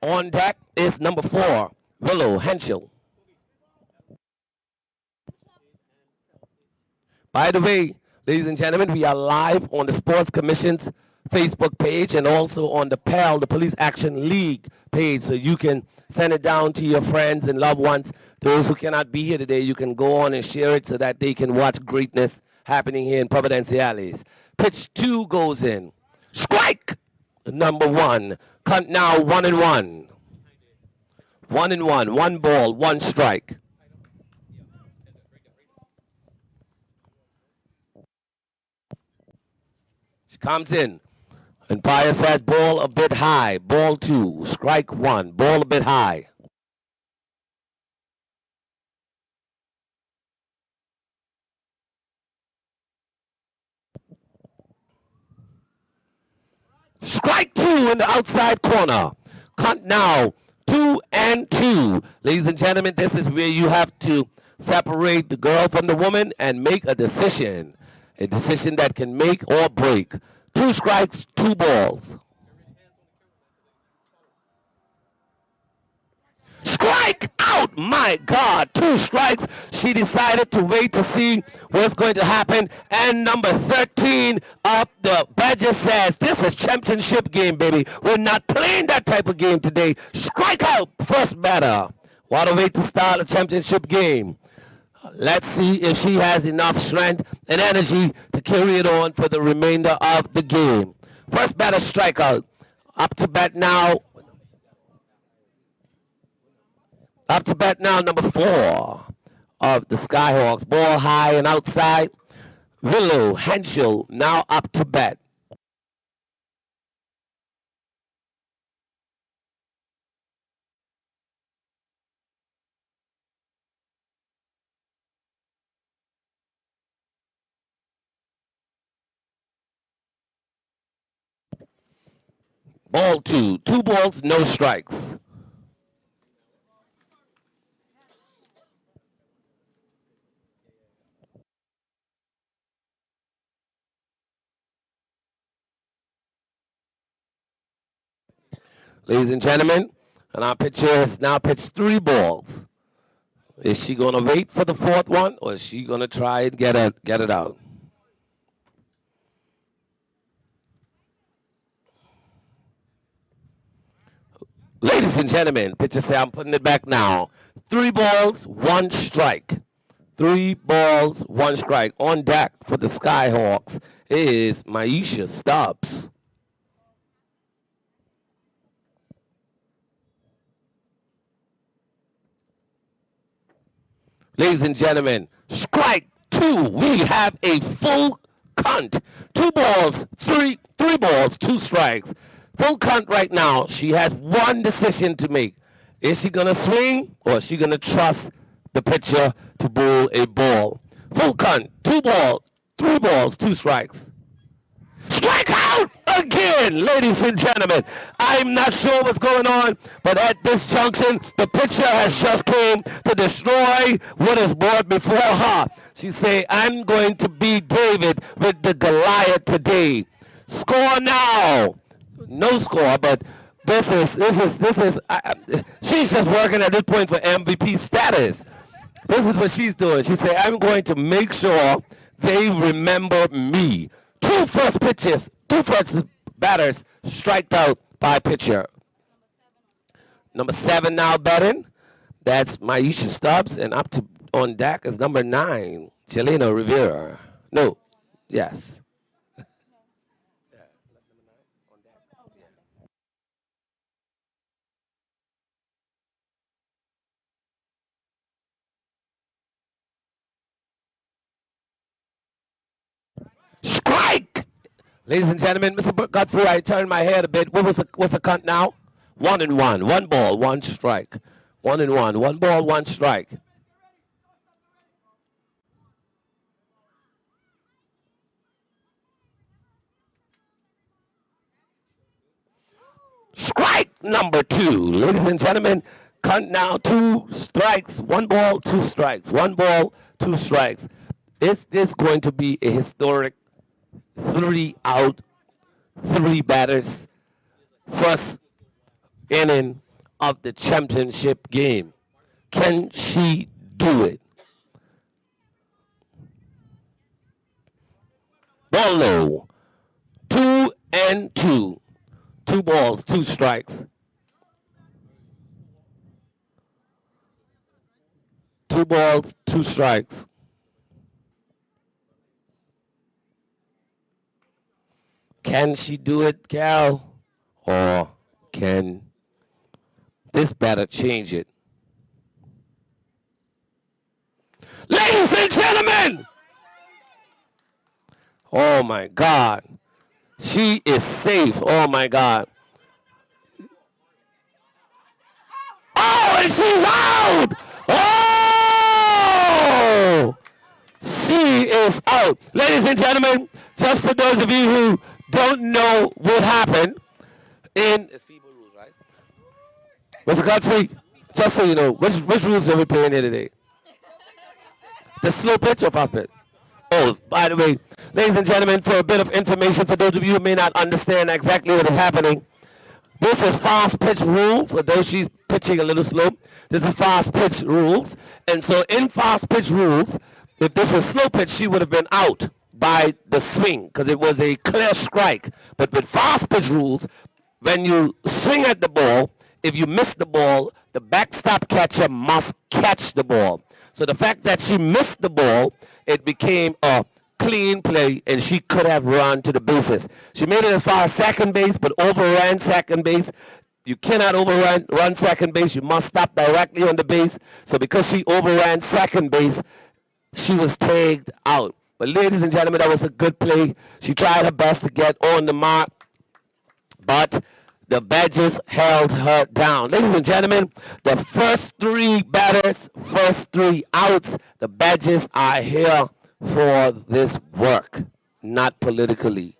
On deck is number 4, Willow Henschel. By the way, ladies and gentlemen, we are live on the Sports Commission's Facebook page and also on the PAL, the Police Action League page, so you can send it down to your friends and loved ones. Those who cannot be here today, you can go on and share it so that they can watch greatness happening here in Providenciales. Pitch 2 goes in. Strike! Number 1. Count now 1-1. 1-1. 1 ball, 1 strike. She comes in. And Pius has ball a bit high. Ball 2. Strike 1. Ball a bit high. Strike 2 in the outside corner. Count now 2-2. Ladies and gentlemen, this is where you have to separate the girl from the woman and make a decision. A decision that can make or break. 2 strikes, 2 balls. Strike out! My God, 2 strikes. She decided to wait to see what's going to happen. And number 13 of the Badger says, this is championship game, baby. We're not playing that type of game today. Strike out, first batter. What a way to start a championship game. Let's see if she has enough strength and energy to carry it on for the remainder of the game. First batter strikeout. Up to bat now. Up to bat now, number 4 of the Skyhawks. Ball high and outside. Willow Henschel now up to bat. Ball 2. 2 balls, no strikes. Ladies and gentlemen, and our pitcher has now pitched 3 balls. Is she going to wait for the 4th one, or is she going to try and get it out? Ladies and gentlemen, pitcher say, I'm putting it back now. 3 balls, 1 strike. 3 balls, 1 strike. On deck for the Skyhawks is Maisha Stubbs. Ladies and gentlemen, strike 2. We have a full count. 2 balls, 3 balls, 2 strikes. Full count right now. She has 1 decision to make. Is she going to swing, or is she going to trust the pitcher to bowl a ball? Full count. 2 balls, 3 balls, 2 strikes. Strike out again, ladies and gentlemen. I'm not sure what's going on, but at this junction, the pitcher has just came to destroy what is brought before her. She say, I'm going to beat David with the Goliath today. Score now. No score, but this is she's just working at this point for MVP status. This is what she's doing. She said, I'm going to make sure they remember me. 2 first pitches, 2 first batters striked out by pitcher. Number 7 now batting. That's Maisha Stubbs, and up to on deck is number 9, Chelena Rivera. No, yes. Strike! Ladies and gentlemen, Mr. Godfrey, I turned my head a bit. What's the count now? 1-1. 1 ball, 1 strike. 1-1. 1 ball, 1 strike. Strike number 2. Ladies and gentlemen, count now 2 strikes. 1 ball, 2 strikes. 1 ball, 2 strikes. This is going to be a historic 3 out, 3 batters. First inning of the championship game. Can she do it? Ball low. 2-2. 2 balls, 2 strikes. 2 balls, 2 strikes. Can she do it, Cal? Or can this batter change it? Ladies and gentlemen! Oh my God. She is safe. Oh my God. Oh, and she's out! Oh! She is out. Ladies and gentlemen, just for those of you who don't know what happened, it's FIBA rules, right? Mr. Godfrey, just so you know, which rules are we playing here today? The slow pitch or fast pitch? Oh, by the way, ladies and gentlemen, for a bit of information, for those of you who may not understand exactly what is happening, this is fast pitch rules. Although she's pitching a little slow, this is fast pitch rules. And so in fast pitch rules, if this was slow pitch, she would have been out by the swing because it was a clear strike. But with fast pitch rules, when you swing at the ball, if you miss the ball, the backstop catcher must catch the ball. So the fact that she missed the ball, it became a clean play, and she could have run to the bases. She made it as far as second base, but overran second base. You cannot run second base. You must stop directly on the base. So because she overran second base, she was tagged out. But ladies and gentlemen, that was a good play. She tried her best to get on the mark, but the Badgers held her down. Ladies and gentlemen, the first 3 batters, first 3 outs, the Badgers are here for this work, not politically.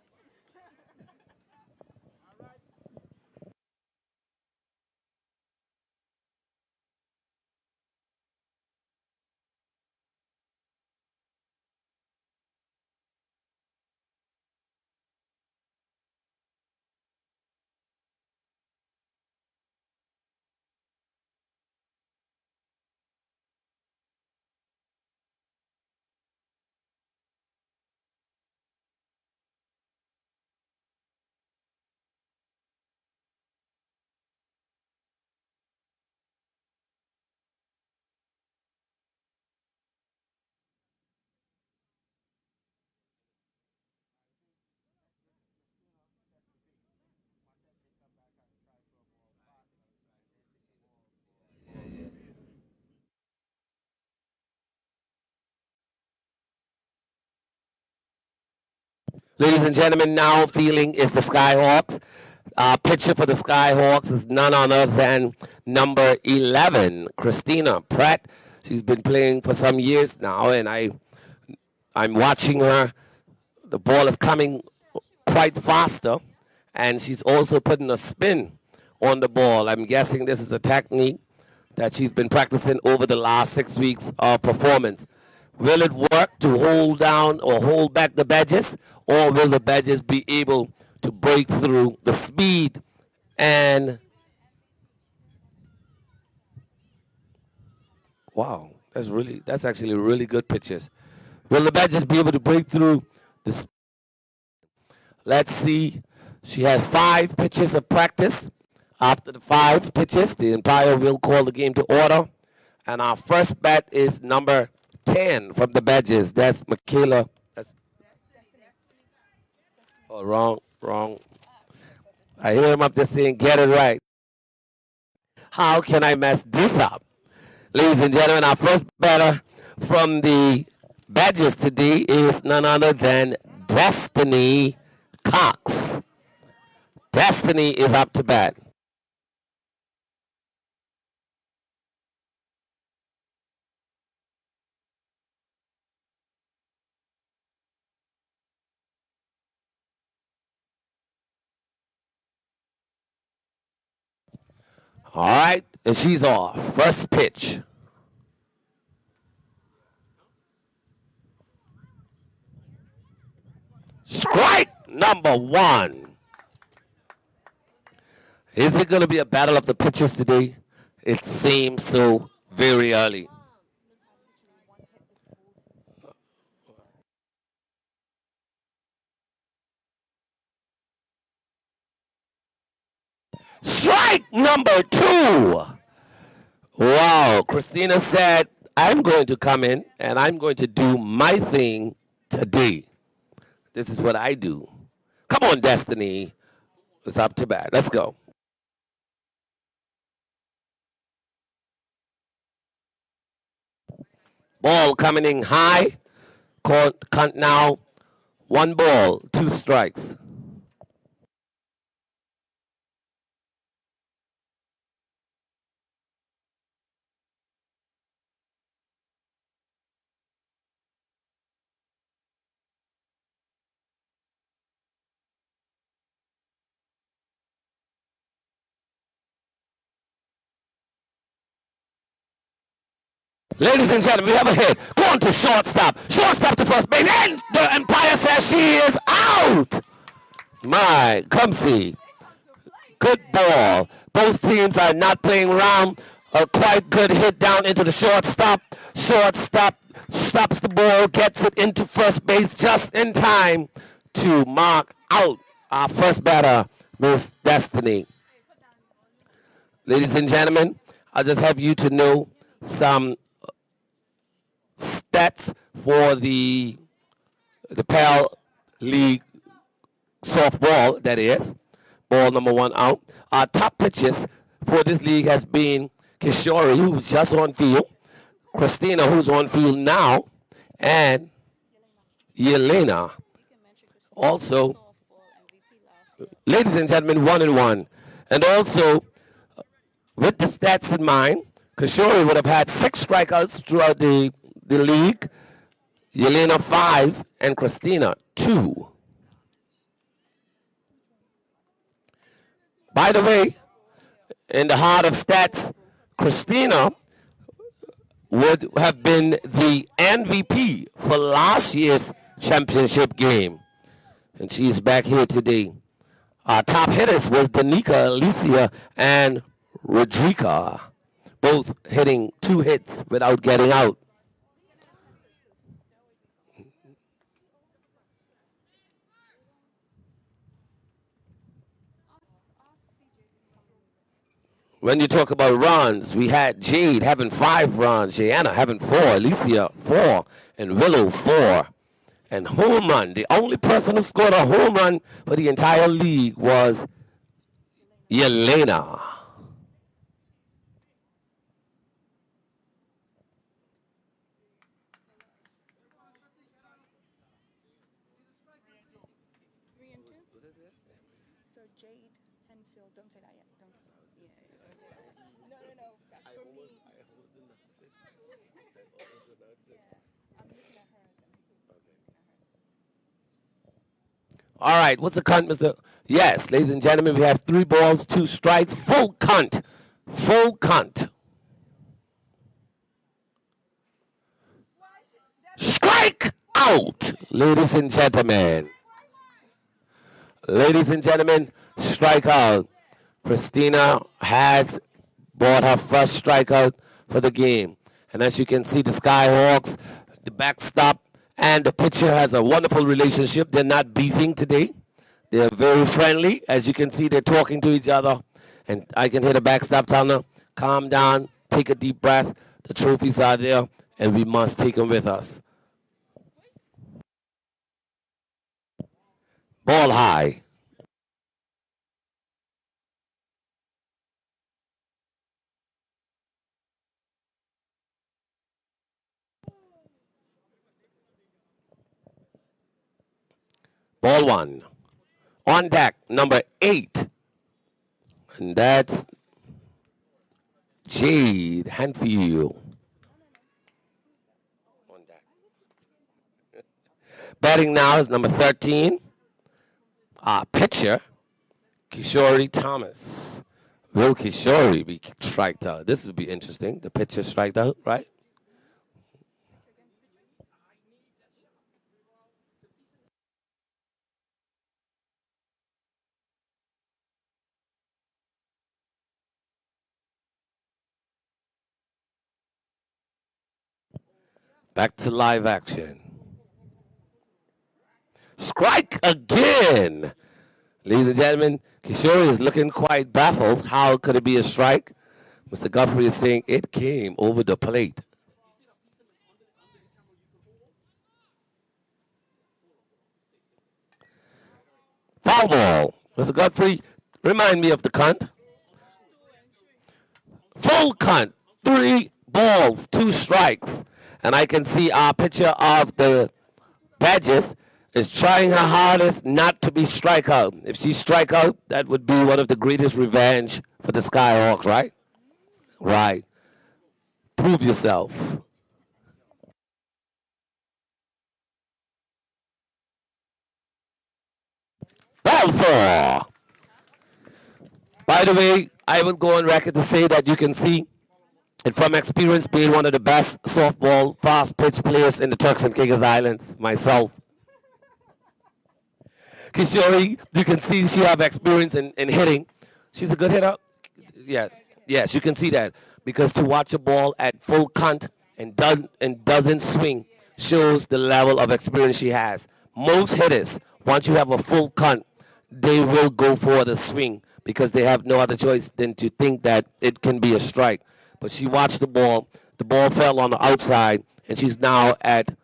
Ladies and gentlemen, now fielding is the Skyhawks. Pitcher for the Skyhawks is none other than number 11, Christina Pratt. She's been playing for some years now, and I'm watching her. The ball is coming quite faster, and she's also putting a spin on the ball. I'm guessing this is a technique that she's been practicing over the last 6 weeks of performance. Will it work to hold down or hold back the Badgers, or will the Badgers be able to break through the speed and wow, that's actually really good pitches. Will the Badgers be able to break through the? Let's see. She has 5 pitches of practice. After the 5 pitches, the umpire will call the game to order. And our first bat is number 10 from the Badgers. That's Michaela. That's oh, wrong. I hear him up there saying, get it right. How can I mess this up? Ladies and gentlemen, our first batter from the Badgers today is none other than Destiny Cox. Destiny is up to bat. All right, and she's off. First pitch. Strike number 1. Is it going to be a battle of the pitchers today? It seems so very early. Strike number two. Wow. Christina said, I'm going to come in and I'm going to do my thing today. This is what I do. Come on, Destiny. It's up to bat. Let's go. Ball coming in high. Count now. One ball, two strikes. Ladies and gentlemen, we have a hit. Going to shortstop. Shortstop to first base. And the umpire says she is out. My, come see. Good ball. Both teams are not playing around. A quite good hit down into the shortstop. Shortstop stops the ball, gets it into first base just in time to mark out our first batter, Miss Destiny. Ladies and gentlemen, I'll just have you to know some stats for the PAL League softball, that is. Ball number one out. Our top pitchers for this league has been Kishori, who's just on field, Christina, who's on field now, and Yelena. Also, ladies and gentlemen, 1-1. And also, with the stats in mind, Kishori would have had 6 strikeouts throughout the league, Yelena 5, and Christina 2. By the way, in the heart of stats, Christina would have been the MVP for last year's championship game. And she is back here today. Our top hitters was Danica, Alicia, and Rodrika, both hitting 2 hits without getting out. When you talk about runs, we had Jade having 5 runs, Jayana having 4, Alicia 4, and Willow 4. And home run, the only person who scored a home run for the entire league was Yelena. All right, what's the count, Mr.? Yes, ladies and gentlemen, we have 3 balls, 2 strikes, full count. Full count. Strike out, ladies and gentlemen. Ladies and gentlemen, strike out. Christina has bought her first strikeout for the game. And as you can see, the Skyhawks, the backstop, and the pitcher has a wonderful relationship. They're not beefing today. They're very friendly. As you can see, they're talking to each other. And I can hear the backstop telling them, calm down, take a deep breath. The trophies are there, and we must take them with us. Ball high. Ball 1. On deck, number 8. And that's Jade Hanfield. On deck. Batting now is number 13. Pitcher, Kishori Thomas. Will Kishori be striked out? This would be interesting. The pitcher striked out, right? Back to live action. Strike again. Ladies and gentlemen, Kishore is looking quite baffled. How could it be a strike? Mr. Guthrie is saying it came over the plate. Foul ball. Mr. Guthrie, remind me of the cunt. Full cunt. 3 balls, 2 strikes. And I can see our picture of the Badges is trying her hardest not to be strike out. If she strike out, that would be one of the greatest revenge for the Skyhawks, right? Right. Prove yourself. Ball 4. By the way, I will go on record to say that you can see and from experience being one of the best softball fast pitch players in the Turks and Caicos Islands, myself. Kishori, you can see she have experience in hitting. She's a good hitter. Yes, yes, you can see that because to watch a ball at full cunt and doesn't swing shows the level of experience she has. Most hitters, once you have a full cunt, they will go for the swing because they have no other choice than to think that it can be a strike. But she watched the ball. The ball fell on the outside, and she's now at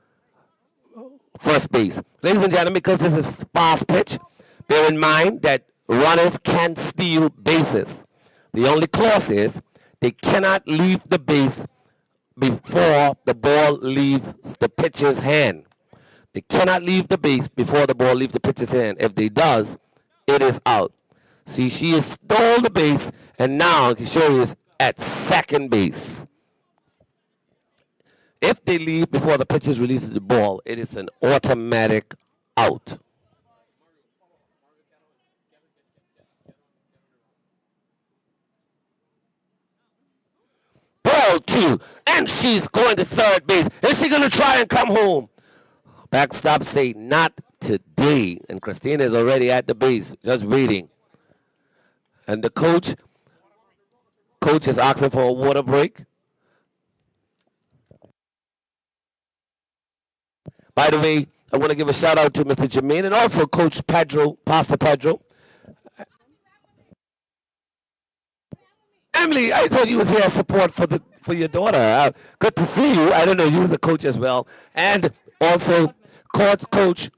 first base. Ladies and gentlemen, because this is fast pitch, bear in mind that runners can steal bases. The only clause is they cannot leave the base before the ball leaves the pitcher's hand. They cannot leave the base before the ball leaves the pitcher's hand. If they does, it is out. See, she has stole the base, and now Kishori is at second base. If they leave before the pitcher releases the ball, it is an automatic out. Ball 2, and she's going to third base. Is she going to try and come home? Backstop say not today, and Christina is already at the base, just waiting. And the coach is asking for a water break. By the way, I want to give a shout out to Mr. Jermaine and also Coach Pedro, Pastor Pedro. Emily, I thought you was here as support for your daughter. Good to see you. I don't know you was a coach as well, and also Coach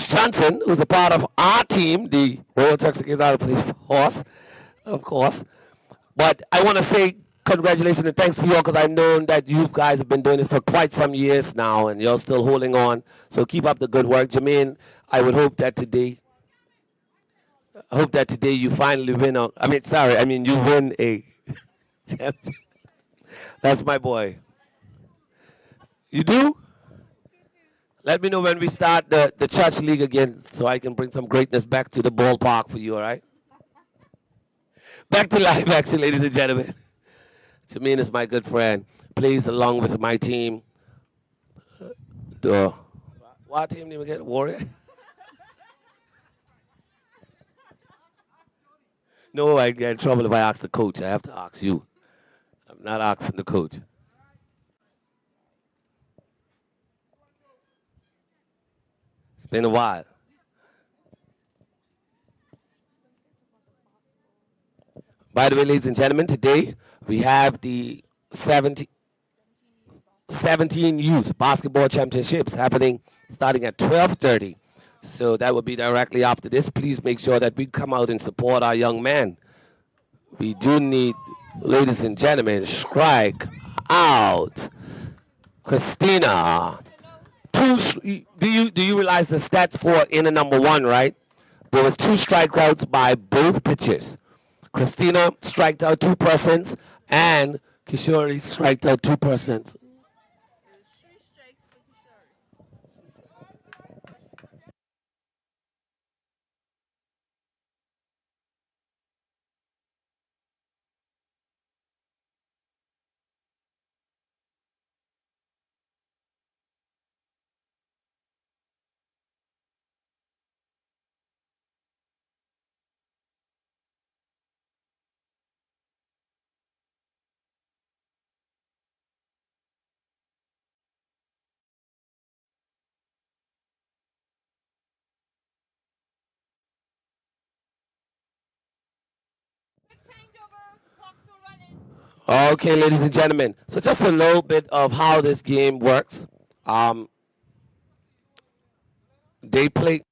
Johnson, who's a part of our team, the Royal Turks and Caicos Police Force, of course. But I want to say congratulations and thanks to you all because I've known that you guys have been doing this for quite some years now, and you're still holding on. So keep up the good work, Jermaine. I would hope that today. I hope that today you finally win. You win a championship. That's my boy. You do? Let me know when we start the church league again so I can bring some greatness back to the ballpark for you, all right? Back to live action, ladies and gentlemen. Jermaine is my good friend. Plays along with my team. The what team did we get? Warrior? No, I get in trouble if I ask the coach. I have to ask you. I'm not asking the coach. It's been a while. By the way, ladies and gentlemen, today we have the 17 youth basketball championships happening starting at 12:30. So that will be directly after this. Please make sure that we come out and support our young man. We do need, ladies and gentlemen, strike out. Christina. Do you realize the stats for inning number 1, right? There was 2 strikeouts by both pitchers. Christina striked out 2 persons, and Kishori striked out 2 persons. Okay, ladies and gentlemen. So just a little bit of how this game works. Um, they play.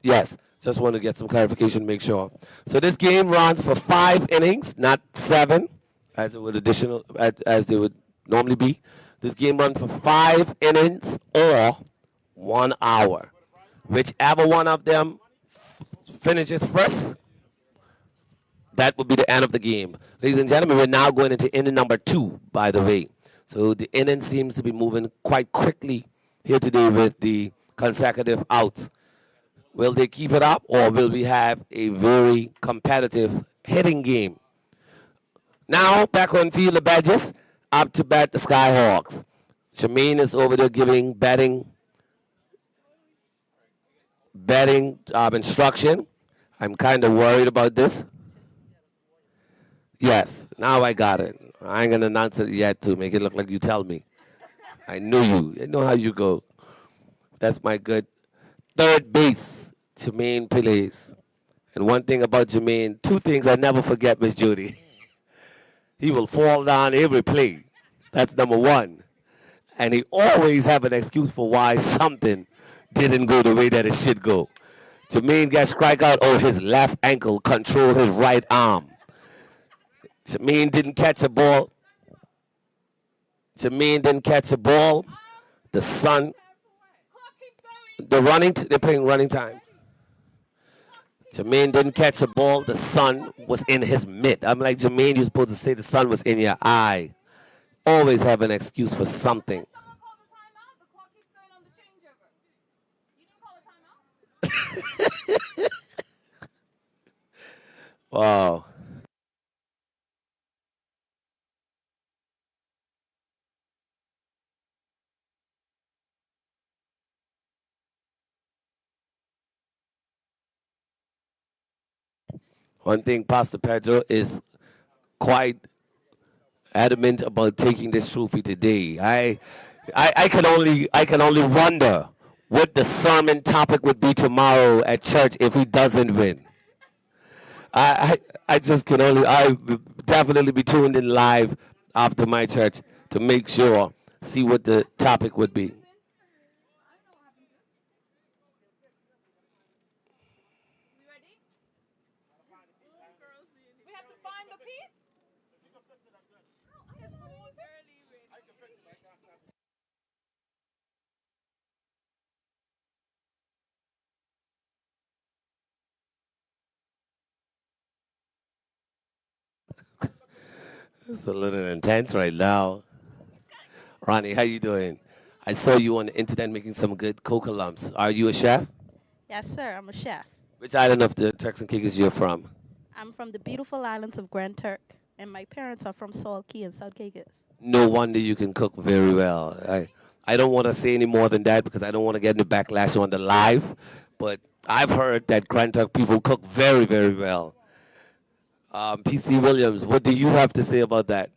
Yes, just want to get some clarification, make sure. So this game runs for 5 innings, not 7, as it would as they would normally be. This game runs for 5 innings or 1 hour. Whichever one of them finishes first, that would be the end of the game. Ladies and gentlemen, we're now going into inning number 2, by the way. So the inning seems to be moving quite quickly here today with the consecutive outs. Will they keep it up, or will we have a very competitive hitting game? Now, back on field, the Badgers up to bat the Skyhawks. Jermaine is over there giving betting instruction. I'm kind of worried about this. Yes, now I got it. I ain't going to announce it yet to make it look like you tell me. I knew you. I know how you go. That's my good third base, Jermaine plays. And one thing about Jermaine, 2 things I never forget, Miss Judy. He will fall down every play. That's number 1. And he always have an excuse for why something didn't go the way that it should go. Jermaine got strike out. Oh, his left ankle control his right arm. Jermaine didn't catch a ball. Jermaine didn't catch a ball. The sun, they're playing running time. Jermaine didn't catch a ball. The sun was in his mitt. I'm like, Jermaine, you're supposed to say the sun was in your eye. Always have an excuse for something. Wow. One thing Pastor Pedro is quite adamant about taking this trophy today. I can only wonder what the sermon topic would be tomorrow at church if he doesn't win. I just can only I definitely be tuned in live after my church to make sure see what the topic would be. It's a little intense right now. Ronnie, how you doing? I saw you on the internet making some good coca lumps. Are you a chef? Yes, sir. I'm a chef. Which island of the Turks and Caicos you're from? I'm from the beautiful islands of Grand Turk, and my parents are from Salt Key and South Caicos. No wonder you can cook very well. I don't want to say any more than that because I don't want to get any backlash on the live. But I've heard that Grand Turk people cook very, very well. PC Williams, what do you have to say about that?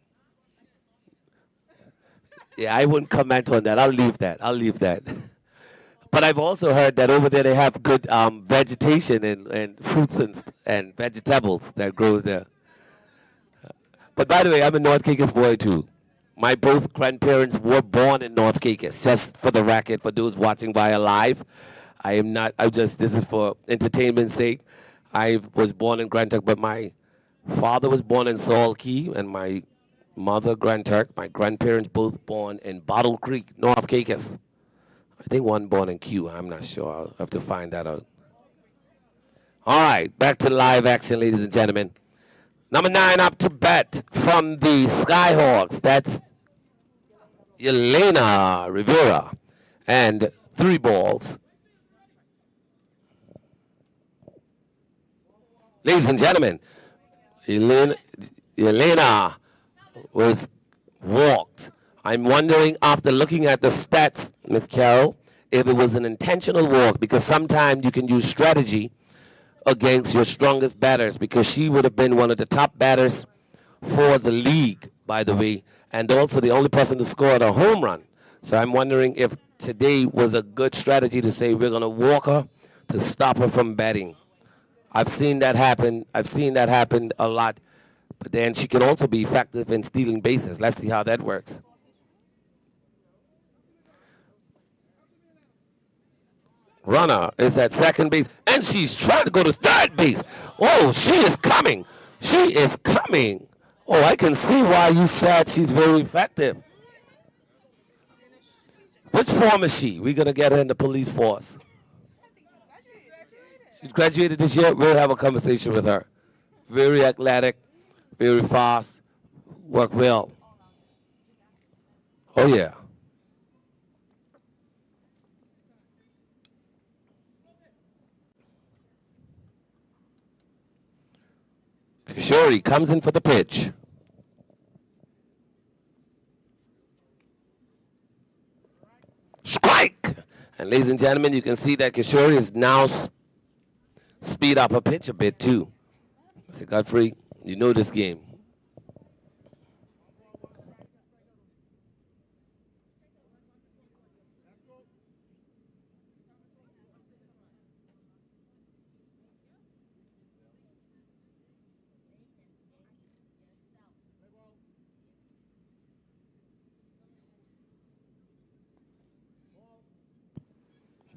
Yeah, I wouldn't comment on that. I'll leave that. I'll leave that. But I've also heard that over there they have good vegetation and fruits and vegetables that grow there. But by the way, I'm a North Caicos boy too. My both grandparents were born in North Caicos. Just for the record, for those watching via live, I am not. I just this is for entertainment's sake. I was born in Grand Turk, but my father was born in Salt Key, and my mother Grand Turk. My grandparents both born in Bottle Creek, North Caicos. I think one born in Q. I'm not sure. I'll have to find that out. All right, back to live action, ladies and gentlemen. Number 9 up to bat from the Skyhawks. That's Elena Rivera. And 3 balls. Ladies and gentlemen, Elena was walked. I'm wondering, after looking at the stats, Miss Carroll, if it was an intentional walk, because sometimes you can use strategy against your strongest batters, because she would have been one of the top batters for the league, by the way, and also the only person to score a home run. So I'm wondering if today was a good strategy to say we're going to walk her to stop her from betting. I've seen that happen. I've seen that happen a lot. But then she can also be effective in stealing bases. Let's see how that works. Runner is at second base, and she's trying to go to third base. Oh, she is coming. She is coming. Oh, I can see why you said she's very effective. Which form is she? We're going to get her in the police force. She's graduated this year. We'll have a conversation with her. Very athletic, very fast, work well. Oh, yeah. Kishori comes in for the pitch. Strike! And ladies and gentlemen, you can see that Kishori is now speed up her pitch a bit too. Mr. Godfrey, you know this game.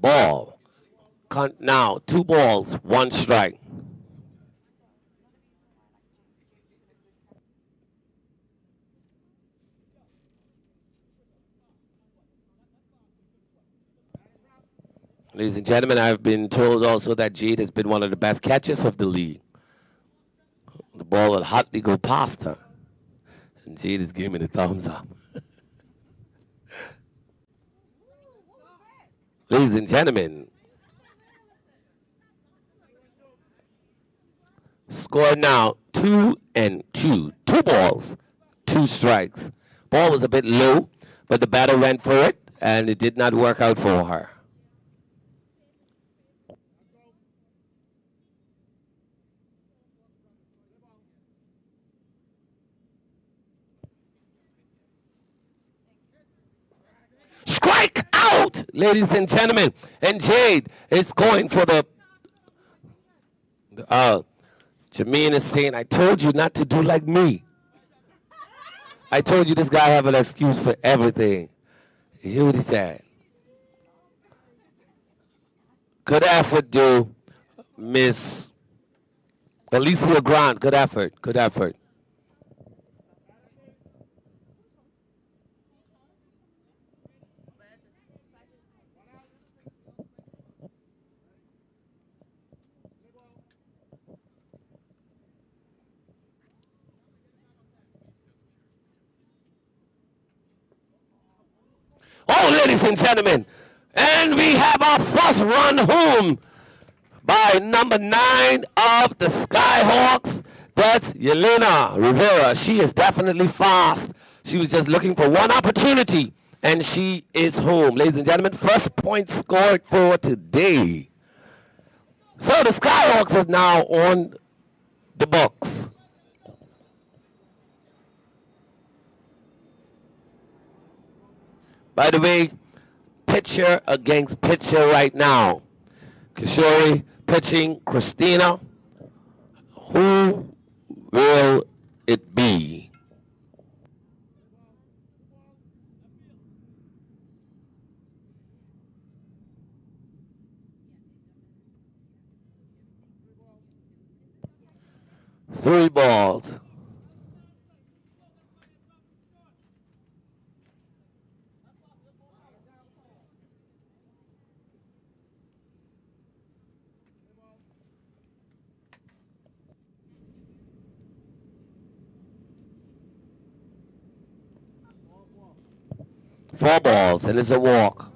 Ball. Now, 2 balls, 1 strike. Ladies and gentlemen, I've been told also that Jade has been one of the best catchers of the league. The ball would hotly go past her. And Jade is giving me the thumbs up. Ladies and gentlemen, score now 2-2. 2 balls, 2 strikes. Ball was a bit low, but the batter went for it, and it did not work out for her. Strike out, ladies and gentlemen. And Jade is going for the Jermaine is saying, I told you not to do like me. I told you this guy have an excuse for everything. You hear what he said? Good effort, dude. Miss Alicia Grant, good effort, good effort. Oh, ladies and gentlemen, and we have our first run home by number 9 of the Skyhawks. That's Yelena Rivera. She is definitely fast. She was just looking for one opportunity, and she is home. Ladies and gentlemen, first point scored for today. So the Skyhawks are now on the books. By the way, pitcher against pitcher right now. Kishori pitching Christina. Who will it be? Three balls. Four balls, and it's a walk.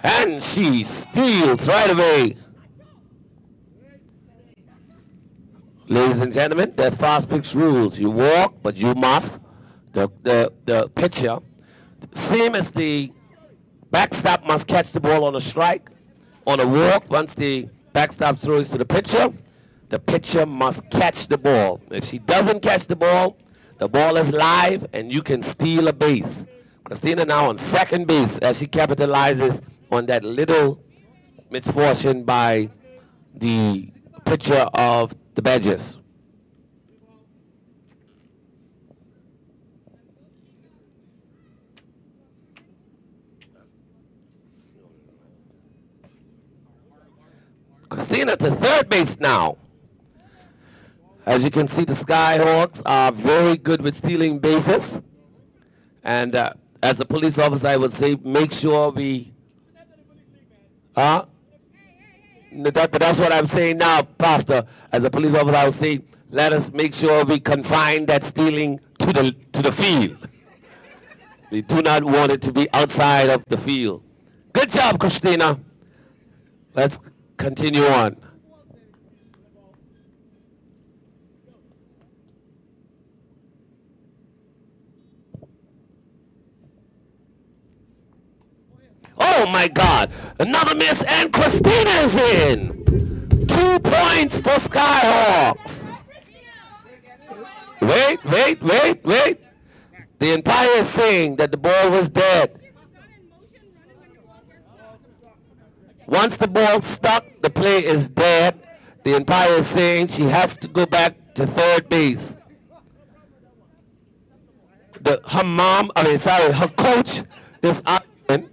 And she steals right away. Ladies and gentlemen, that's fast pitch rules. You walk, but you must. The pitcher, same as the backstop, must catch the ball on a strike. On a walk, once the backstop throws to the pitcher must catch the ball. If she doesn't catch the ball, The ball is live, and you can steal a base. Christina now on second base as she capitalizes on that little misfortune by the pitcher of the Badgers. Christina to third base now. As you can see, the Skyhawks are very good with stealing bases. And as a police officer, I would say make sure we... But that's what I'm saying now, Pastor. As a police officer, I would say let us make sure we confine that stealing to the field. We do not want it to be outside of the field. Good job, Christina. Let's continue on. Oh my God, another miss and Christina is in. 2 points for Skyhawks. Wait. The umpire is saying that the ball was dead. Once the ball stuck, the play is dead. The umpire is saying she has to go back to third base. Her coach is arguing.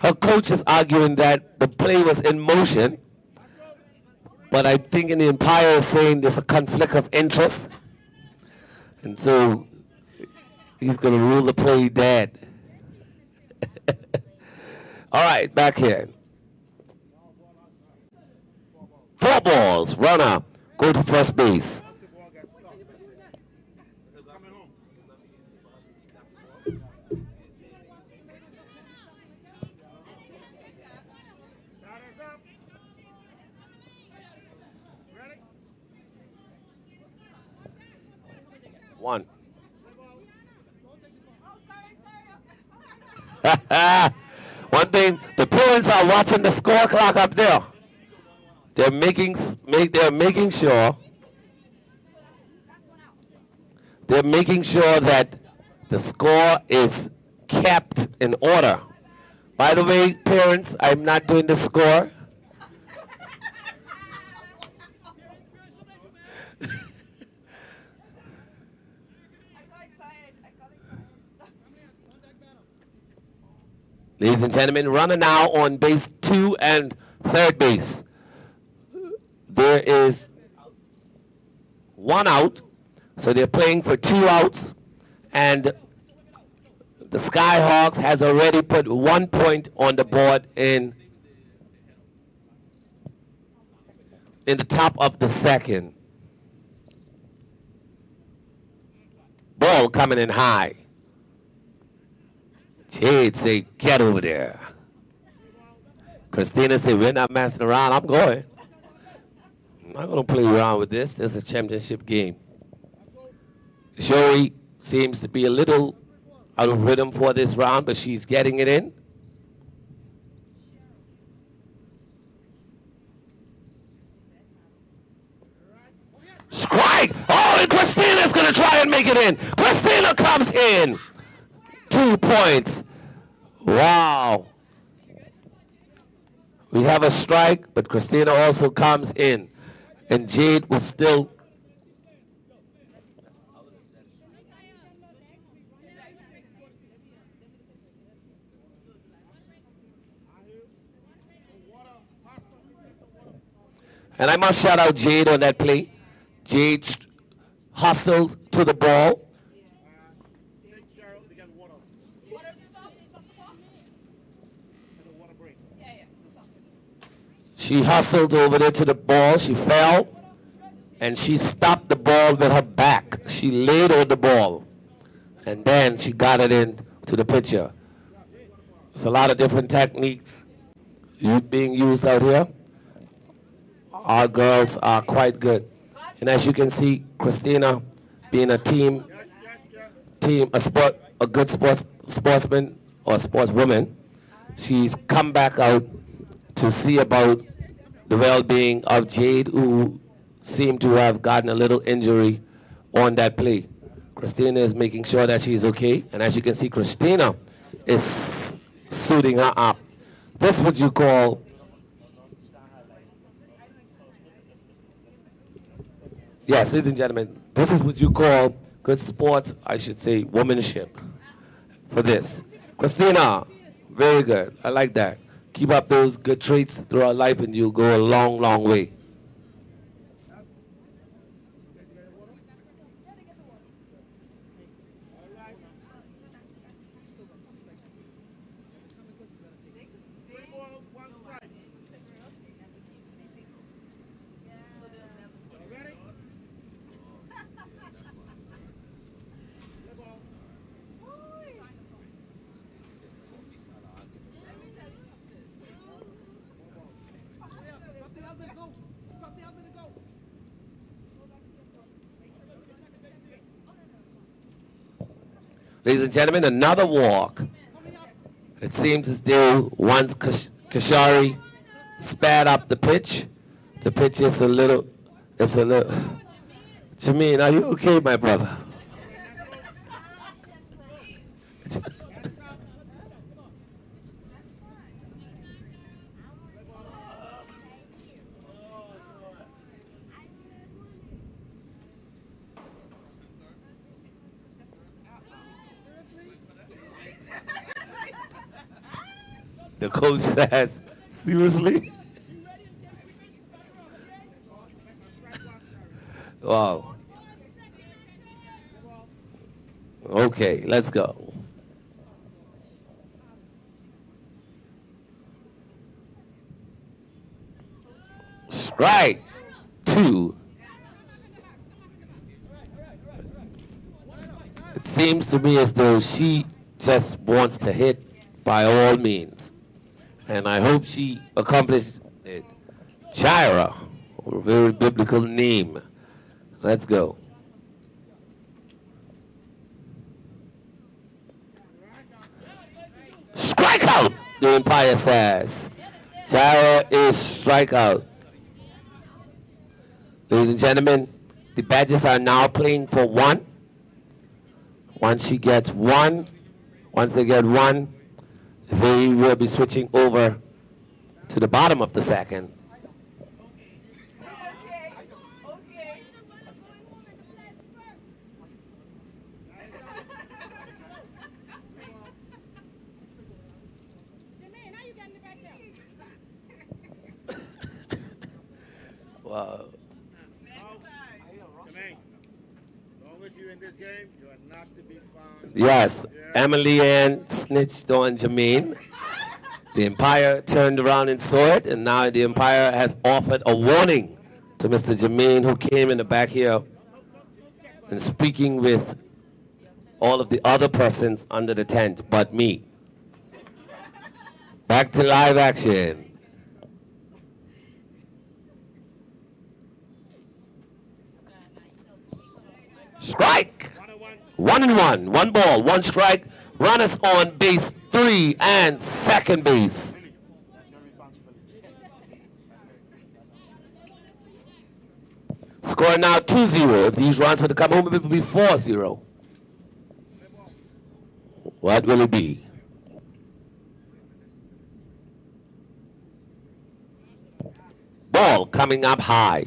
Her coach is arguing that the play was in motion, but I'm thinking the umpire is saying there's a conflict of interest, and so he's going to rule the play dead. All right, back here. 4 balls, runner, go to first base. One. One thing, the parents are watching the score clock up there. They're making sure that the score is kept in order. By the way, parents, I'm not doing the score. Ladies and gentlemen, runner now on base 2 and third base. There is 1 out, so they're playing for 2 outs, and the Skyhawks has already put 1 point on the board in the top of the second. Ball coming in high. Jade say, get over there. Christina said, we're not messing around. I'm going. I'm not going to play around with this. This is a championship game. Joey seems to be a little out of rhythm for this round, but she's getting it in. Strike! Oh, and Christina's going to try and make it in. Christina comes in. 2 points. Wow. We have a strike, but Christina also comes in. And Jade was still... And I must shout out Jade on that play. Jade hustled to the ball. She hustled over there to the ball. She fell, and she stopped the ball with her back. She laid on the ball, and then she got it in to the pitcher. There's a lot of different techniques being used out here. Our girls are quite good. And as you can see, Christina being a good sportsman or sportswoman, she's come back out to see about the well-being of Jade, who seemed to have gotten a little injury on that play. Christina is making sure that she's okay. And as you can see, Christina is suiting her up. This is what you call, yes, ladies and gentlemen, this is what you call good sports, I should say, womanship for this. Christina, very good. I like that. Keep up those good traits throughout life and you'll go a long, long way. Ladies and gentlemen, another walk. It seems as though once Kashari sped up the pitch is a little, Jermaine, are you okay, my brother? The coach says, seriously? Wow. Okay, let's go. Strike 2. It seems to me as though she just wants to hit by all means. And I hope she accomplished it. Jaira, a very biblical name. Let's go. Strikeout, the umpire says. Jaira is strikeout. Ladies and gentlemen, the Badgers are now playing for one. Once they get one, they will be switching over to the bottom of the second. Wow. Yes, Emily Ann snitched on Jermaine. The umpire turned around and saw it, and now the umpire has offered a warning to Mr. Jermaine, who came in the back here and speaking with all of the other persons under the tent but me. Back to live action. Strike. 1-1. One ball, one strike. Runners on base 3 and second base. Score now 2-0. If these runs were to come home, it would be 4-0. What will it be? Ball coming up high.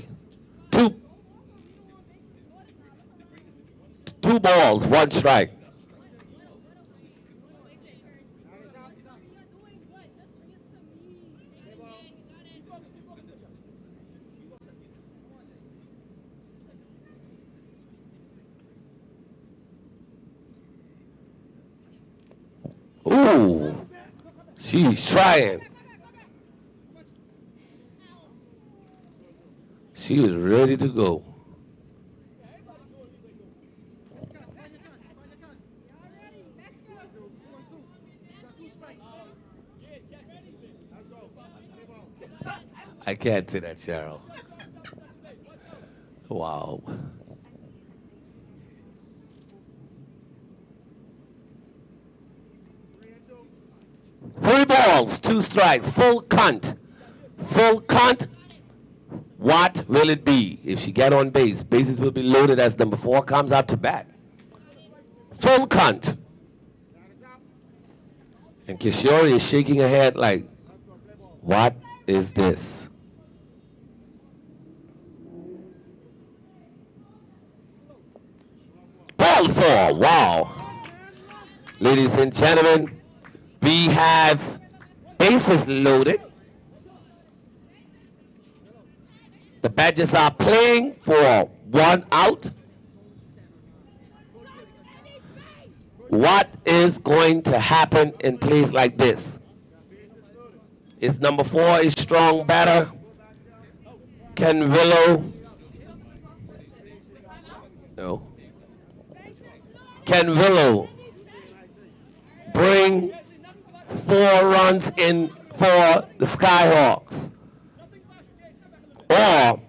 Two balls, one strike. Ooh, she's trying. She is ready to go. I can't say that, Cheryl. Wow. Three balls, two strikes, full count. Full count. What will it be if she get on base? Bases will be loaded as number 4 comes out to bat. Full cunt. And Kishori is shaking her head like, what is this? Ball four. Wow. Ladies and gentlemen, we have bases loaded. The Badgers are playing for 1 out. What is going to happen in plays like this? Is number 4 a strong batter? Can Willow? No. Can Willow bring 4 runs in for the Skyhawks? Or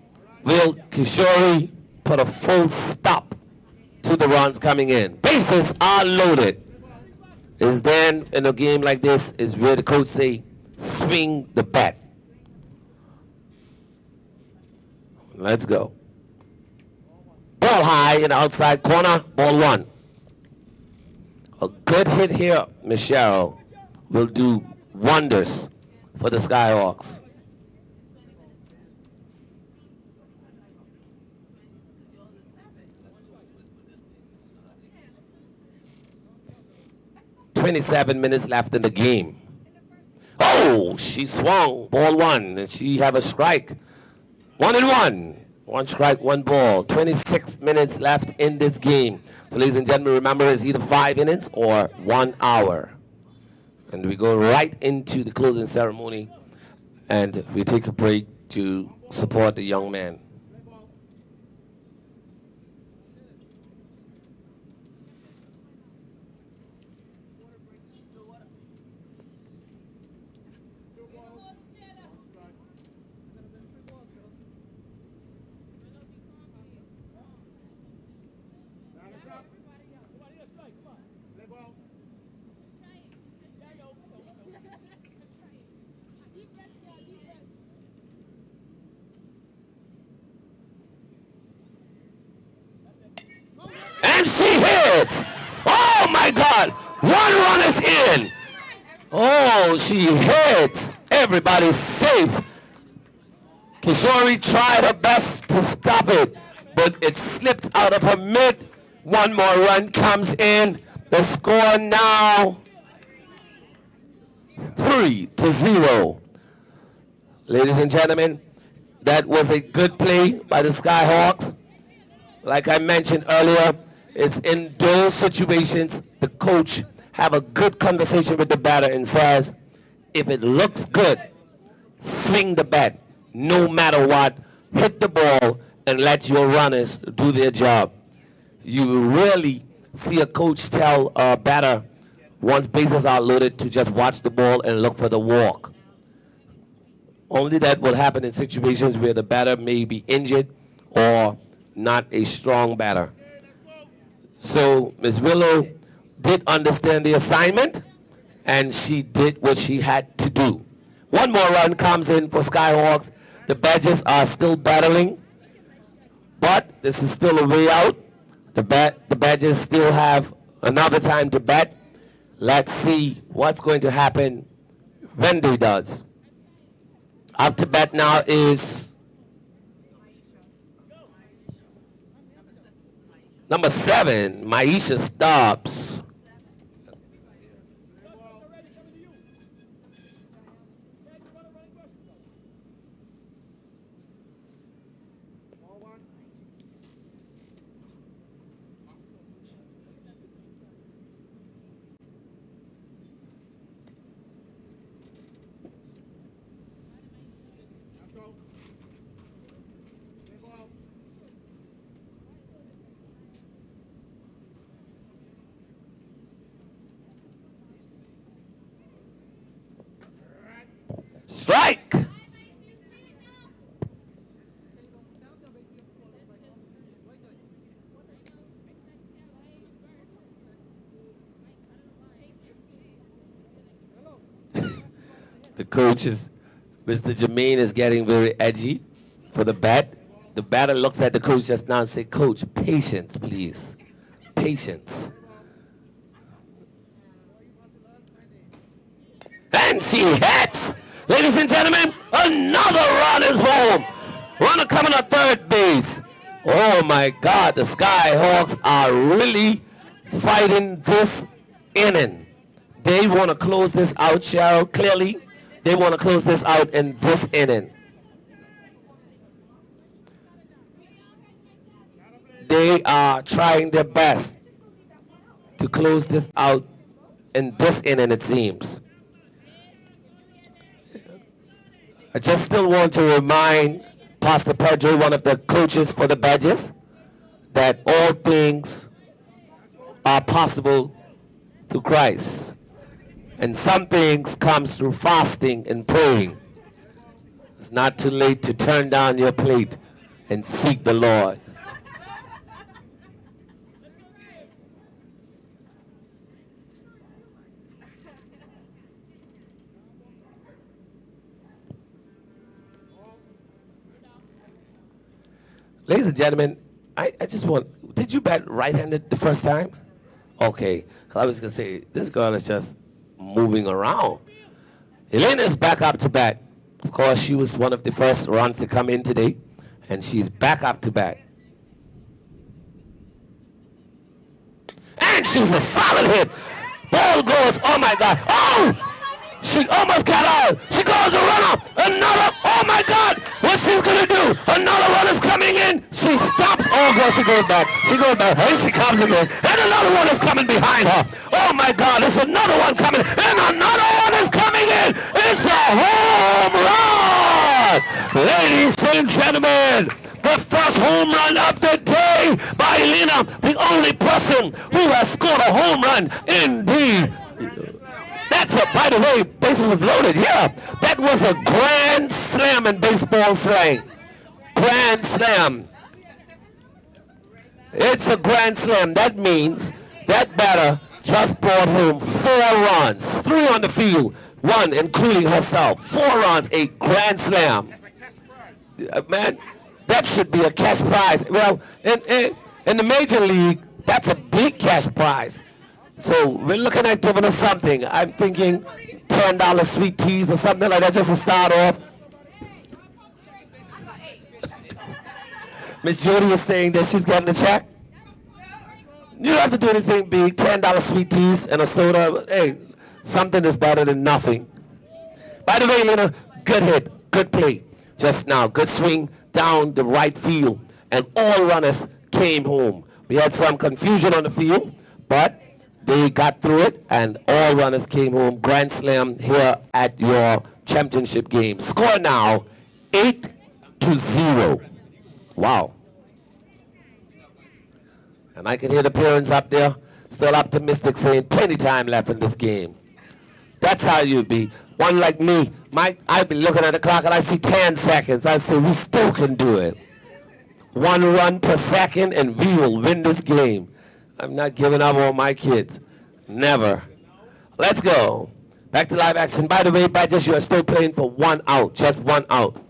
will Kishori put a full stop to the runs coming in? Bases are loaded. Is then in a game like this is where the coach say, swing the bat. Let's go. Ball high in the outside corner, ball 1. A good hit here, Michelle, will do wonders for the Skyhawks. .27 minutes left in the game. Oh, she swung, ball 1, and she have a strike. 1-1. 1 strike, 1 ball. 26 minutes left in this game. So ladies and gentlemen, remember it's either 5 innings or 1 hour. And we go right into the closing ceremony, and we take a break to support the young man. And she hits! Oh my God! 1 run is in! Oh, she hits! Everybody's safe. Kishori tried her best to stop it, but it slipped out of her mitt. 1 more run comes in. The score now 3-0. Ladies and gentlemen, that was a good play by the Skyhawks. Like I mentioned earlier, it's in those situations the coach have a good conversation with the batter and says, if it looks good, swing the bat, no matter what, hit the ball and let your runners do their job. You rarely see a coach tell a batter once bases are loaded to just watch the ball and look for the walk. Only that will happen in situations where the batter may be injured or not a strong batter. So Ms. Willow did understand the assignment, and she did what she had to do. 1 more run comes in for Skyhawks. The Badgers are still battling, but this is still a way out. The Badgers still have another time to bat. Let's see what's going to happen when they does. Up to bat now is number 7, Maisha Stubbs. Strike! The coach is, Mr. Jermaine is getting very edgy for the bat. The batter looks at the coach just now and say, Coach, patience, please. Patience. And she hits. Ladies and gentlemen, another run is home. Runner coming at third base. Oh my God, the Skyhawks are really fighting this inning. They want to close this out, Cheryl. Clearly, they want to close this out in this inning. They are trying their best to close this out in this inning, it seems. I just still want to remind Pastor Pedro, one of the coaches for the Badgers, that all things are possible through Christ. And some things comes through fasting and praying. It's not too late to turn down your plate and seek the Lord. Ladies and gentlemen, I just want, did you bat right-handed the first time? Okay, 'cause I was going to say, this girl is just moving around. Elena is back up to bat. Of course, she was one of the first runs to come in today, and she's back up to bat. And she's a solid hit. Ball goes, oh my God. Oh! She almost got out. She goes a runner. Another, oh my God. What she's going to do? Another runner's coming in. She stops. Oh God, she goes back. She goes back. And she comes again. And another one is coming behind her. Oh my God, there's another one coming. And another one is coming in. It's a home run. Ladies and gentlemen, the first home run of the day by Elena, the only person who has scored a home run in the... That's a, by the way, bases was loaded. Yeah, that was a grand slam in baseball slang. Grand slam. It's a grand slam. That means that batter just brought home 4 runs, 3 on the field, 1 including herself. 4 runs, a grand slam. Man, that should be a cash prize. Well, in the major league, that's a big cash prize. So we're looking at giving us something. I'm thinking $10 sweet teas or something like that just to start off. Miss Jody is saying that she's getting a check. You don't have to do anything big. $10 sweet teas and a soda. Hey, something is better than nothing. By the way, Lena, good hit, good play. Just now, good swing down the right field, and all runners came home. We had some confusion on the field, but they got through it, and all runners came home. Grand slam here at your championship game. Score now, 8-0. Wow. And I can hear the parents up there still optimistic, saying plenty time left in this game. That's how you be. One like me, I've been looking at the clock and I see 10 seconds. I say, we still can do it. 1 run per second and we will win this game. I'm not giving up on my kids. Never. Let's go. Back to live action. By the way, Badgers, you are still playing for 1 out. Just 1 out.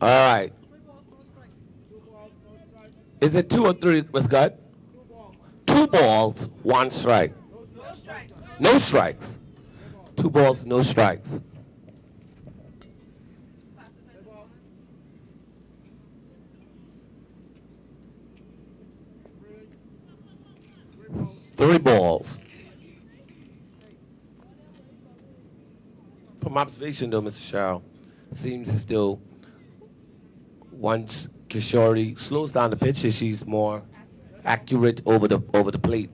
All right. Is it 2 or 3, Miss God? 2 balls, 1 strike. No strikes. 2 balls, no strikes. 3 balls. From observation, though, Mr. Sherrill, seems as though once Kishori slows down the pitch, she's more accurate over the plate.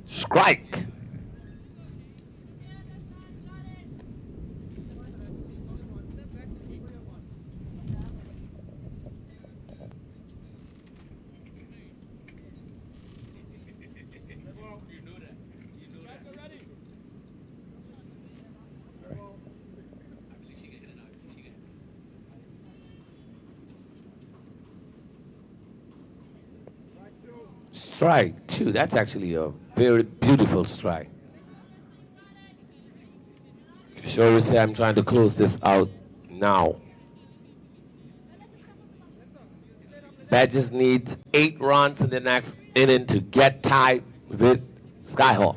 Strike. Strike 2. That's actually a very beautiful strike. Kishori said, I'm trying to close this out now. Badgers need 8 runs in the next inning to get tied with Skyhawk.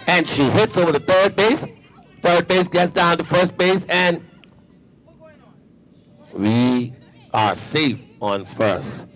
And she hits over the third base. Third base gets down to first base, and we are safe on first.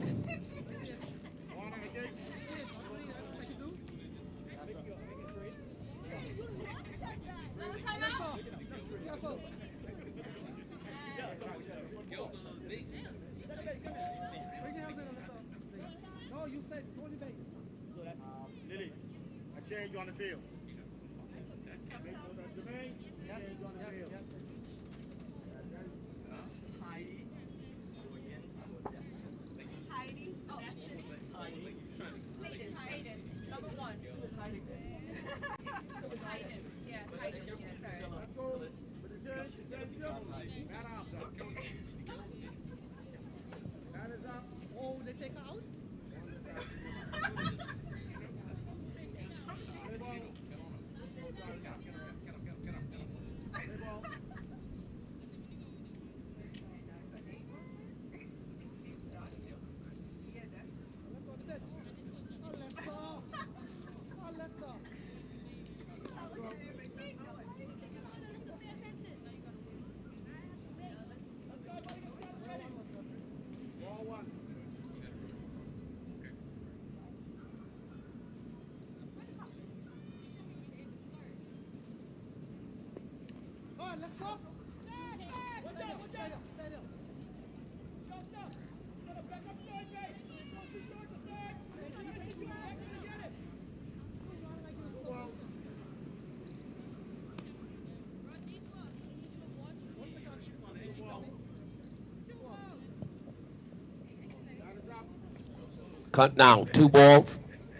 Cut now, 2 balls.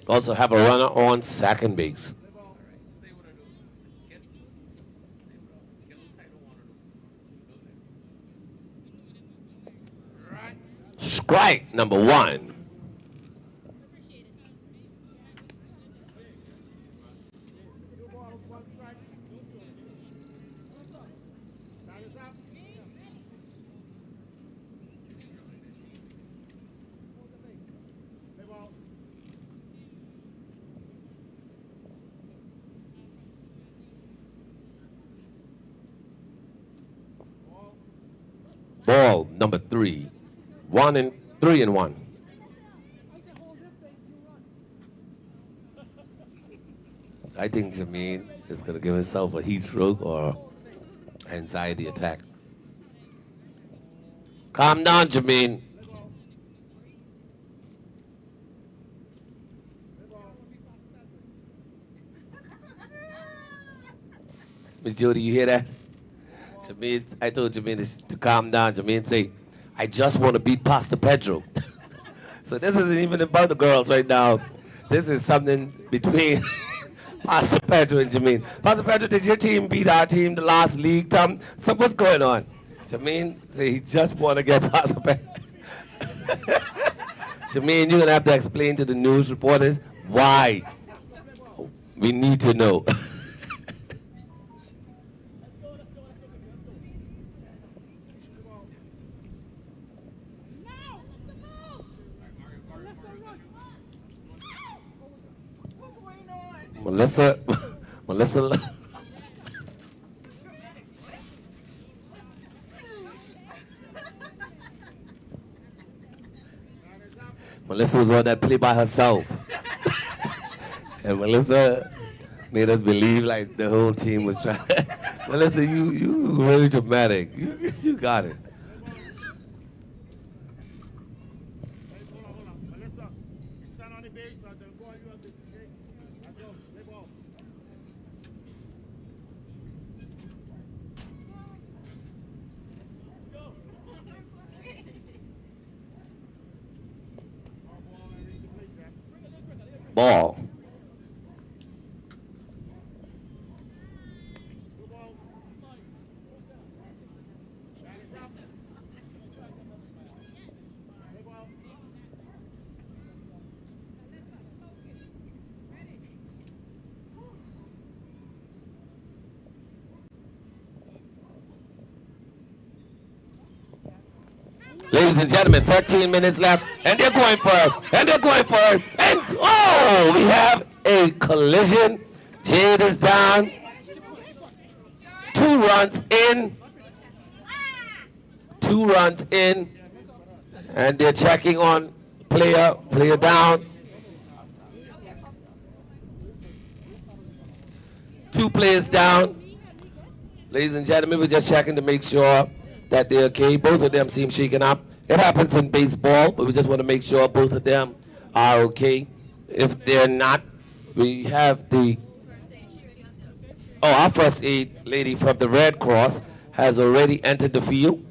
Also have a runner on second base. Strike number 1. Ball number 3. 3-1. I think Jermaine is going to give himself a heat stroke or anxiety attack. Calm down, Jermaine. Miss Jody, you hear that? Jermaine, I told Jermaine to calm down. Jermaine say, I just want to beat Pastor Pedro. So this isn't even about the girls right now. This is something between Pastor Pedro and Jermaine. Pastor Pedro, did your team beat our team the last league time? So what's going on? Jermaine say he just want to get Pastor Pedro. Jermaine, you're going to have to explain to the news reporters why. We need to know. Melissa, Melissa, Melissa was on that play by herself. And Melissa made us believe like the whole team was trying. Melissa, you really dramatic. You got it. Ball. Ladies and gentlemen, 13 minutes left, and they're going for it, and they're going for it, and oh, we have a collision. Jade is down. 2 runs in. 2 runs in, and they're checking on player down. 2 players down. Ladies and gentlemen, we're just checking to make sure that they're okay. Both of them seem shaken up. It happens in baseball, but we just want to make sure both of them are okay. If they're not, we have our first aid lady from the Red Cross has already entered the field,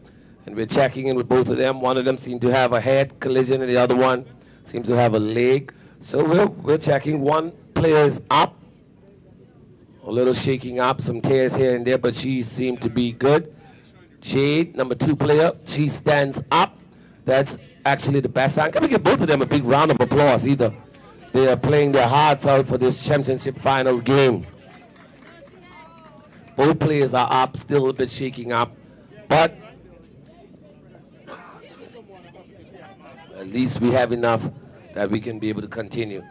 and we're checking in with both of them. One of them seemed to have a head collision, and the other one seems to have a leg. So we're checking. One player is up, a little shaking up, some tears here and there, but she seemed to be good. Jade, number 2 player, she stands up. That's actually the best sign. Can we give both of them a big round of applause? Either they are playing their hearts out for this championship final game. Both players are up, still a bit shaking up, but at least we have enough that we can be able to continue.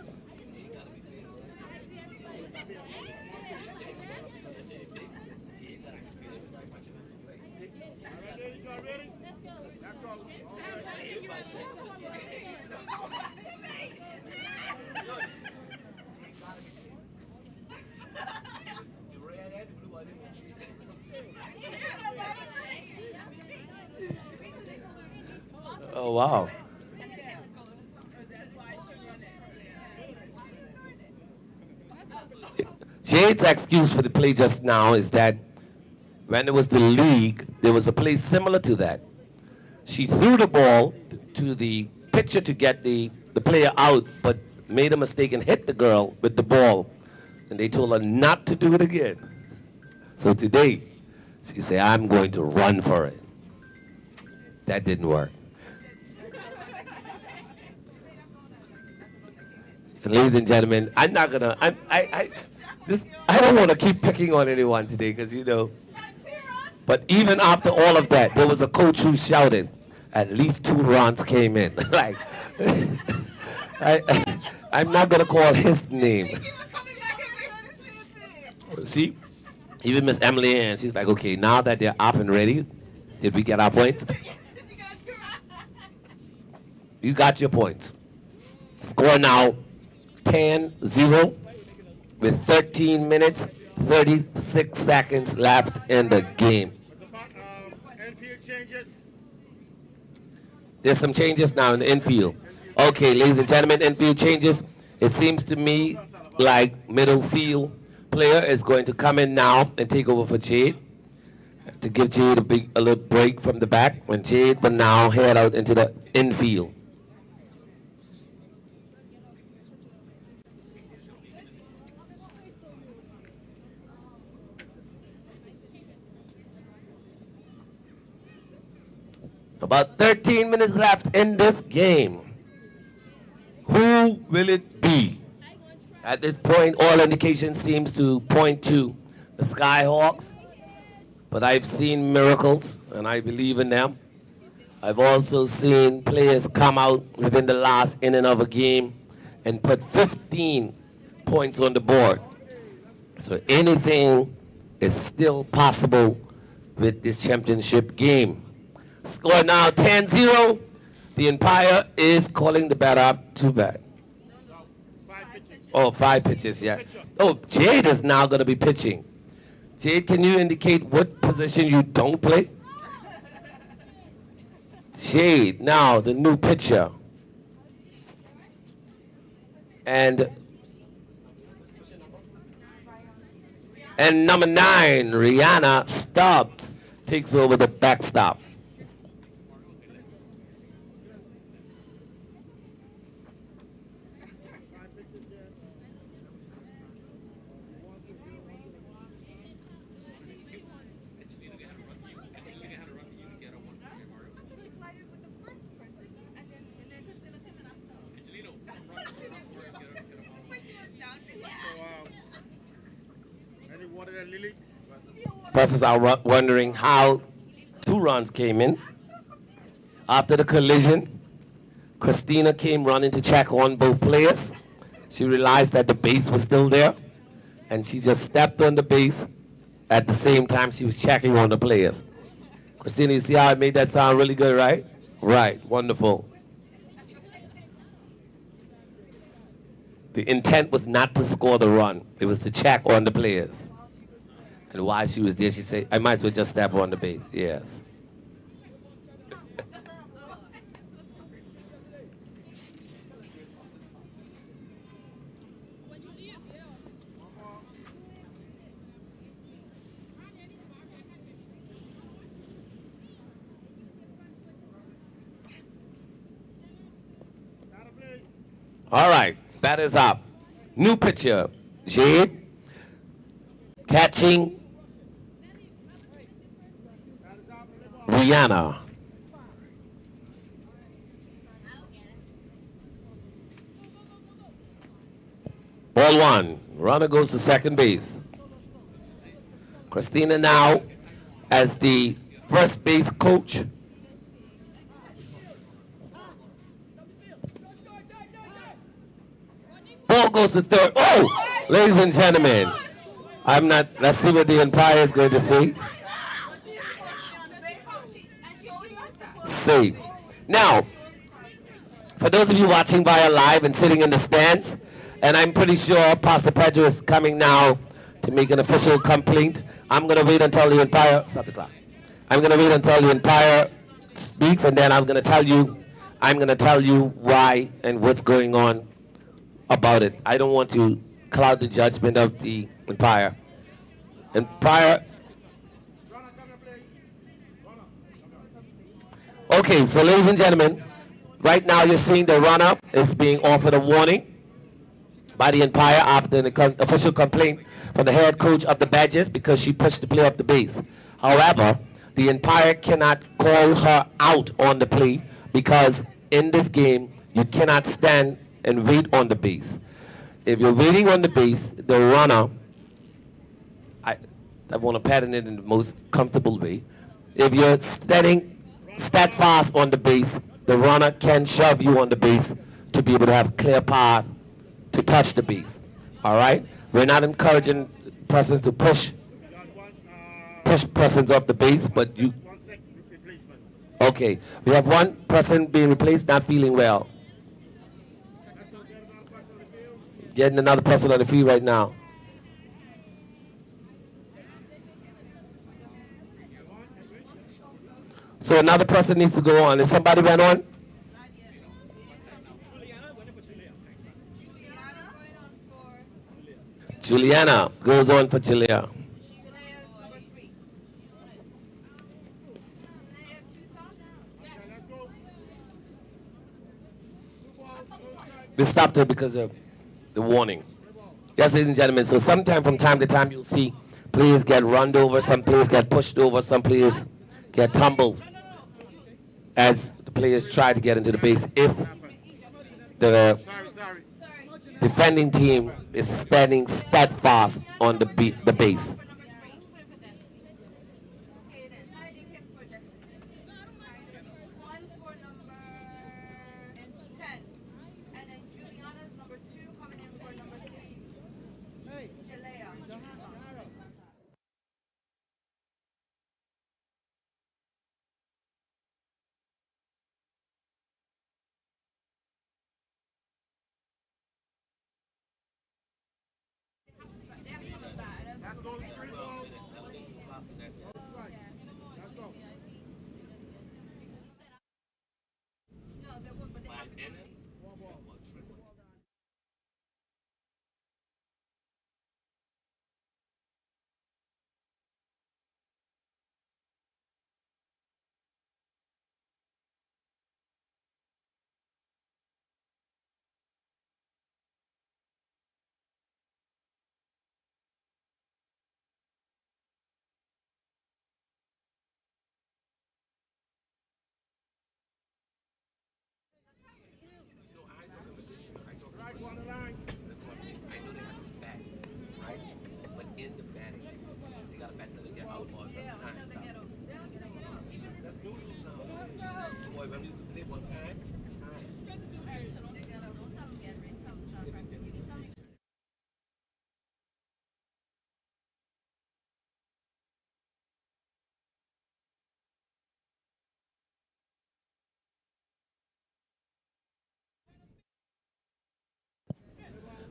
Oh, wow. Jade's excuse for the play just now is that when it was the league, there was a play similar to that. She threw the ball to the pitcher to get the player out, but made a mistake and hit the girl with the ball. And they told her not to do it again. So today, she said, I'm going to run for it. That didn't work. And ladies and gentlemen, I'm not gonna. I don't want to keep picking on anyone today, because But even after all of that, there was a coach who shouted, at least 2 runs came in. Like, I'm not gonna call his name. See, even Miss Emily Ann, she's like, okay, now that they're up and ready, did we get our points? You got your points. Score now 10-0 with 13 minutes, 36 seconds left in the game. There's some changes now in the infield. Okay, ladies and gentlemen, infield changes. It seems to me like middle field player is going to come in now and take over for Jade to give Jade a little break from the back. And Jade will now head out into the infield. About 13 minutes left in this game. Who will it be? At this point, all indications seems to point to the Skyhawks, but I've seen miracles, and I believe in them. I've also seen players come out within the last inning of a game and put 15 points on the board. So anything is still possible with this championship game. Score now 10-0. The umpire is calling the batter up. Too bad. Oh, 5 pitches, yeah. Oh, Jade is now going to be pitching. Jade, can you indicate what position you don't play? Jade, now the new pitcher. And number 9, Rihanna Stubbs, takes over the backstop. Persons are wondering how 2 runs came in. After the collision, Christina came running to check on both players. She realized that the base was still there, and she just stepped on the base at the same time she was checking on the players. Christina, you see how I made that sound really good, right? Right, wonderful. The intent was not to score the run. It was to check on the players. And while she was there, she said, I might as well just step on the base. Yes. All right, that is up. New pitcher, Jade, catching Rihanna. Ball 1. Runner goes to second base. Christina now as the first base coach. Ball goes to third. Oh, ladies and gentlemen, let's see what the umpire is going to say. Save. Now, for those of you watching via live and sitting in the stands, and I'm pretty sure Pastor Pedro is coming now to make an official complaint. I'm going to wait until the umpire, stop the clock. I'm going to wait until the umpire speaks, and then I'm going to tell you why and what's going on about it. I don't want to cloud the judgment of the umpire. Umpire. Okay, so ladies and gentlemen, right now you're seeing the runner is being offered a warning by the umpire after an official complaint from the head coach of the Badgers because she pushed the play off the base. However, the umpire cannot call her out on the play because in this game you cannot stand and wait on the base. If you're waiting on the base, the runner, I want to pattern it in the most comfortable way. If you're standing steadfast on the base, the runner can shove you on the base to be able to have clear path to touch the base. All right? We're not encouraging persons to push persons off the base, but you. Okay, we have one person being replaced, not feeling well. Getting another person on the field right now. So another person needs to go on. Is somebody went on? Juliana goes on for Julia. We stopped her because of the warning. Yes, ladies and gentlemen. So sometime from time to time you'll see players get run over, some players get pushed over, some players get tumbled as the players try to get into the base. If the defending team is standing steadfast on the base.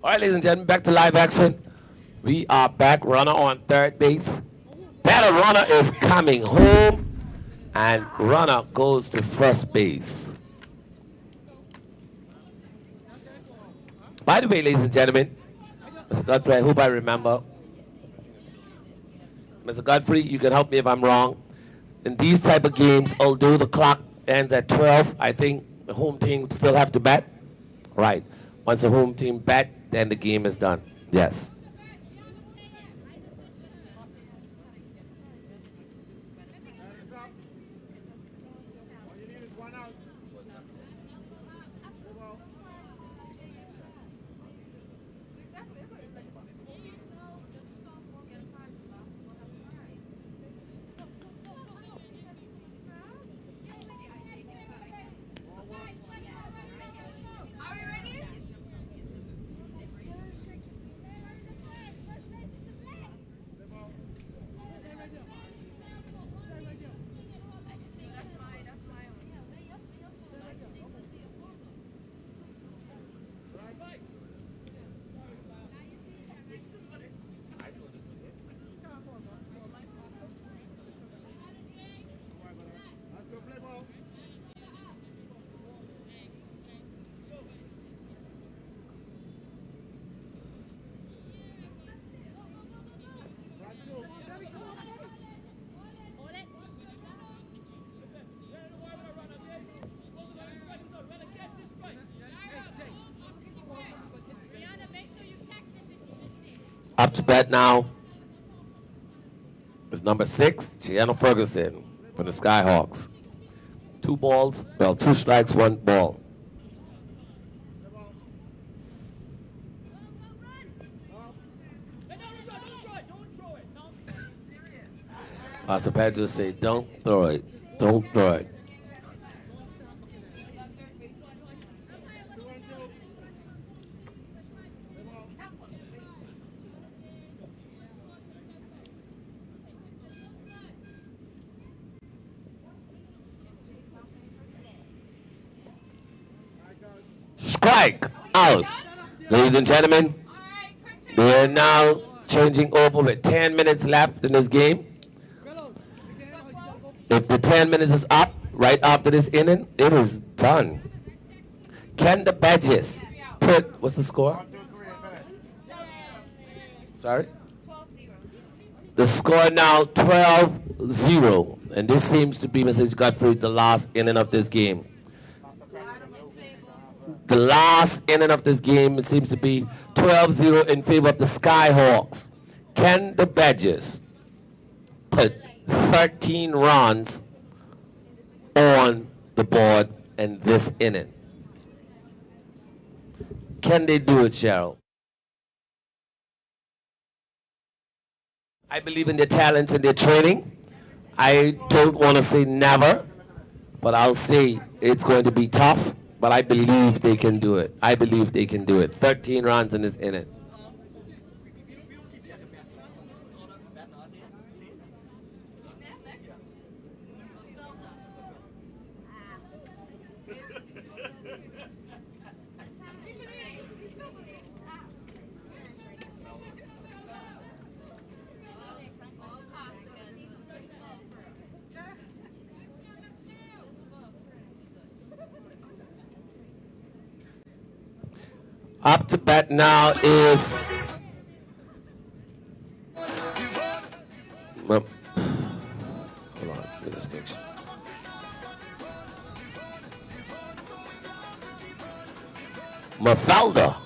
All right, ladies and gentlemen, back to live action. We are back. Runner on third base. Better runner is coming home, and runner goes to first base. By the way, ladies and gentlemen, Mr. Godfrey, I hope I remember. Mr. Godfrey, you can help me if I'm wrong. In these type of games, although the clock ends at 12, I think the home team still have to bat. Right. Once the home team bat, then the game is done. Yes. Up to bat now is number 6, Gianna Ferguson from the Skyhawks. 2 balls, well, 2 strikes, 1 ball. Pastor Pedro say, don't throw it. Don't throw it. Strike out. Ladies and gentlemen, they're now changing over with 10 minutes left in this game. If the 10 minutes is up right after this inning, it is done. Can the Badgers put, what's the score? Sorry? The score now 12-0. And this seems to be, Mrs. Godfrey, the last inning of this game. The last inning of this game, it seems to be 12-0 in favor of the Skyhawks. Can the Badgers put 13 runs on the board in this inning? Can they do it, Cheryl? I believe in their talents and their training. I don't want to say never, but I'll say it's going to be tough, but I believe they can do it. I believe they can do it. 13 runs in this inning. Up to bat now is hold on, let me just make sure. Mafalda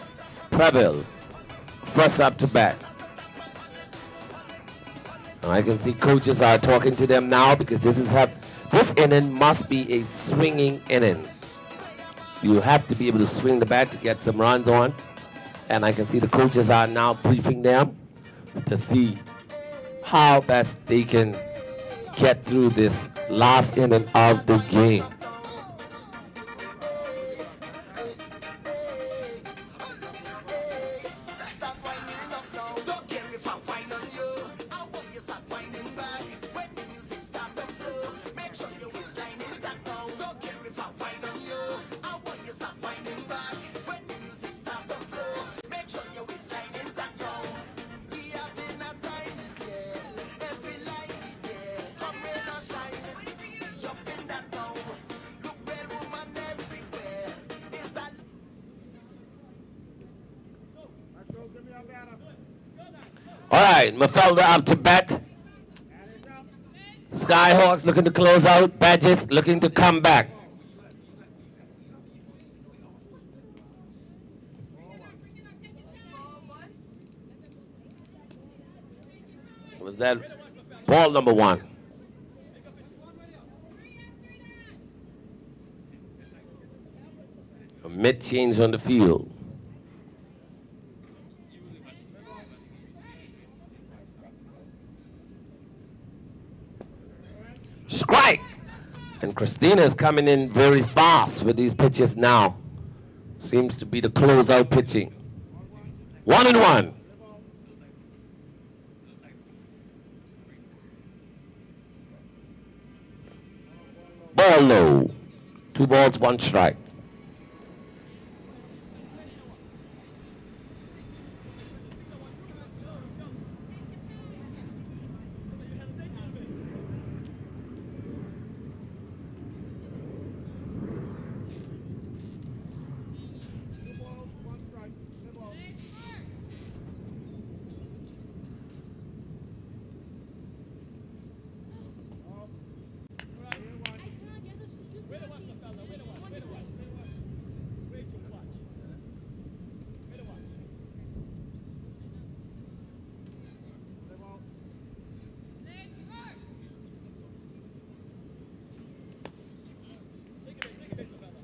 Preble, first up to bat. Now I can see coaches are talking to them now because this inning must be a swinging inning. You have to be able to swing the bat to get some runs on. And I can see the coaches are now briefing them to see how best they can get through this last inning of the game. All right, Mafalda up to bat. Skyhawks looking to close out. Badgers looking to come back. Was that ball number 1? A mid-change on the field. Strike! And Christina is coming in very fast with these pitches now. Seems to be the closeout pitching. 1-1. Ball low. 2 balls, 1 strike.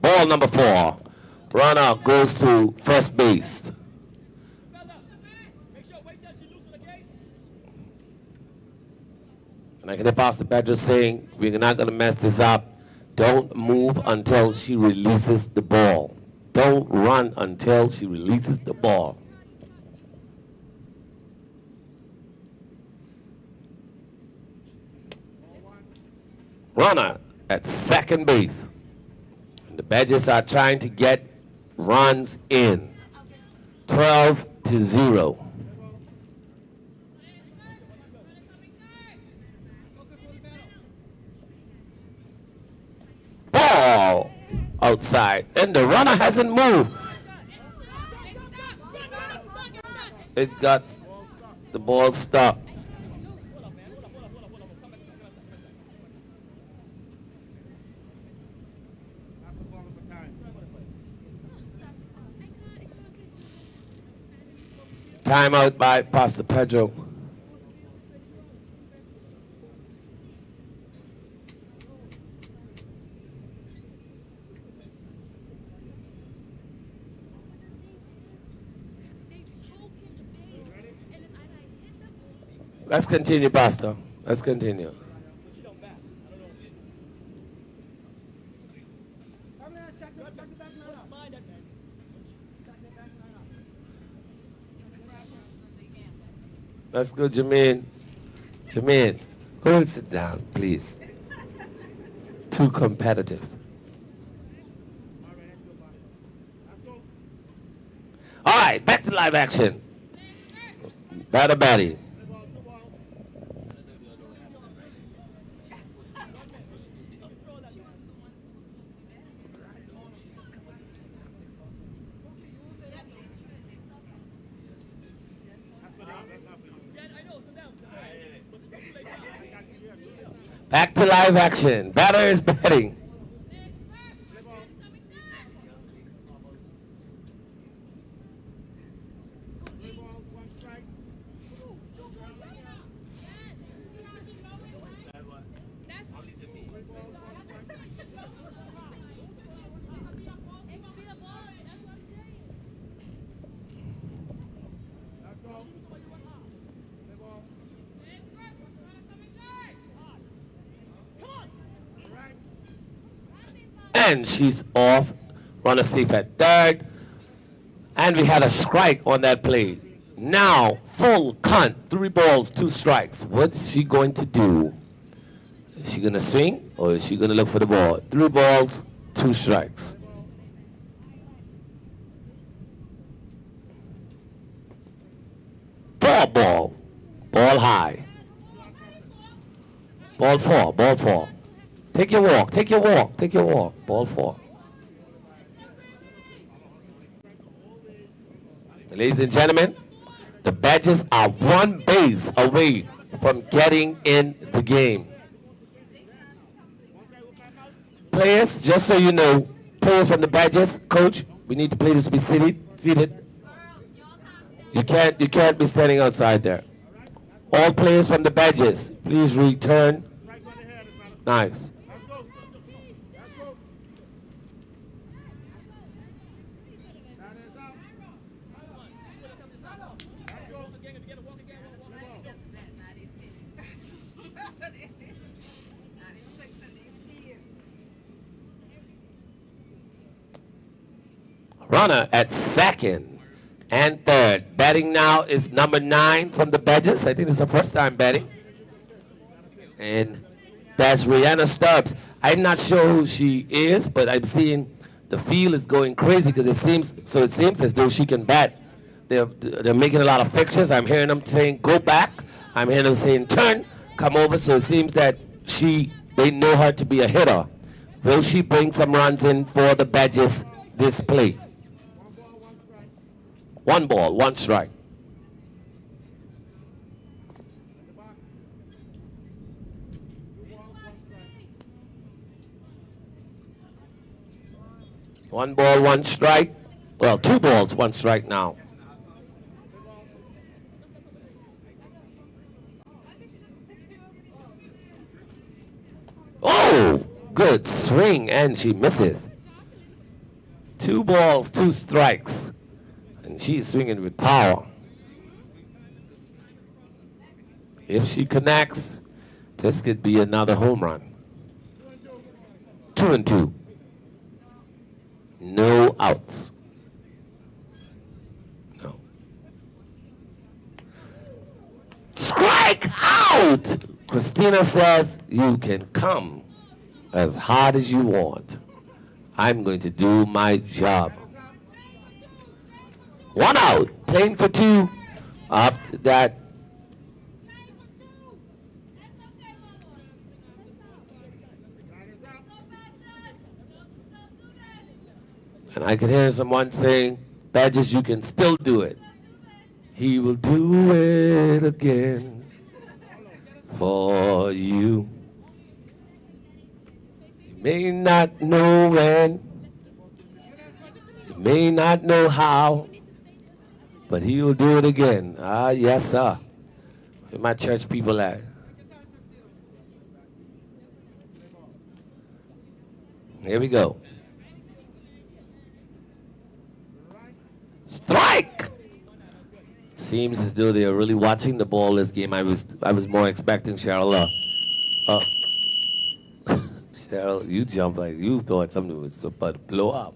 Ball number 4. Runner goes to first base. And I can hear Pastor Badger saying, we're not going to mess this up. Don't move until she releases the ball. Don't run until she releases the ball. Runner at second base. And the Badgers are trying to get runs in. 12-0. Ball outside, and the runner hasn't moved. It got the ball stopped. Timeout by Pastor Pedro. Let's continue, Pastor. Let's continue. Let's go, Jermaine. Jermaine, go and sit down, please. Too competitive. All right, back to live action. Batter batting. Back to live action. Batter is batting. And she's off. Runner safe at third. And we had a strike on that play. Now, full count. 3 balls, 2 strikes. What's she going to do? Is she going to swing or is she going to look for the ball? 3 balls, 2 strikes. Four ball. Ball high. Ball 4, ball 4. Take your walk, take your walk, take your walk. Ball 4. Ladies and gentlemen, the Badgers are 1 base away from getting in the game. Players, just so you know, players from the Badgers, coach, we need the players to be seated. You can't be standing outside there. All players from the Badgers, please return. Nice. Runner at second and third. Batting now is number 9 from the Badgers. I think it's her first time batting. And that's Rihanna Stubbs. I'm not sure who she is, but I'm seeing the field is going crazy because it seems as though she can bat. They're making a lot of fixtures. I'm hearing them saying go back. I'm hearing them saying turn, come over. So it seems that they know her to be a hitter. Will she bring some runs in for the Badgers this play? 1 ball, 1 strike. One ball, 1 strike. Well, 2 balls, 1 strike now. Oh, good swing, and she misses. 2 balls, 2 strikes. And she's swinging with power. If she connects, this could be another home run. 2-2. No outs. No. Strike out! Christina says you can come as hard as you want. I'm going to do my job. One out, playing for two. After that, and I can hear someone saying, Badges, you can still do it. He will do it again for you. You may not know when, you may not know how, but he will do it again. Ah, yes, sir. Where my church people at? Here we go. Strike! Seems as though they are really watching the ball this game. I was more expecting Cheryl. Uh, Cheryl, you jump like you thought something was about to blow up.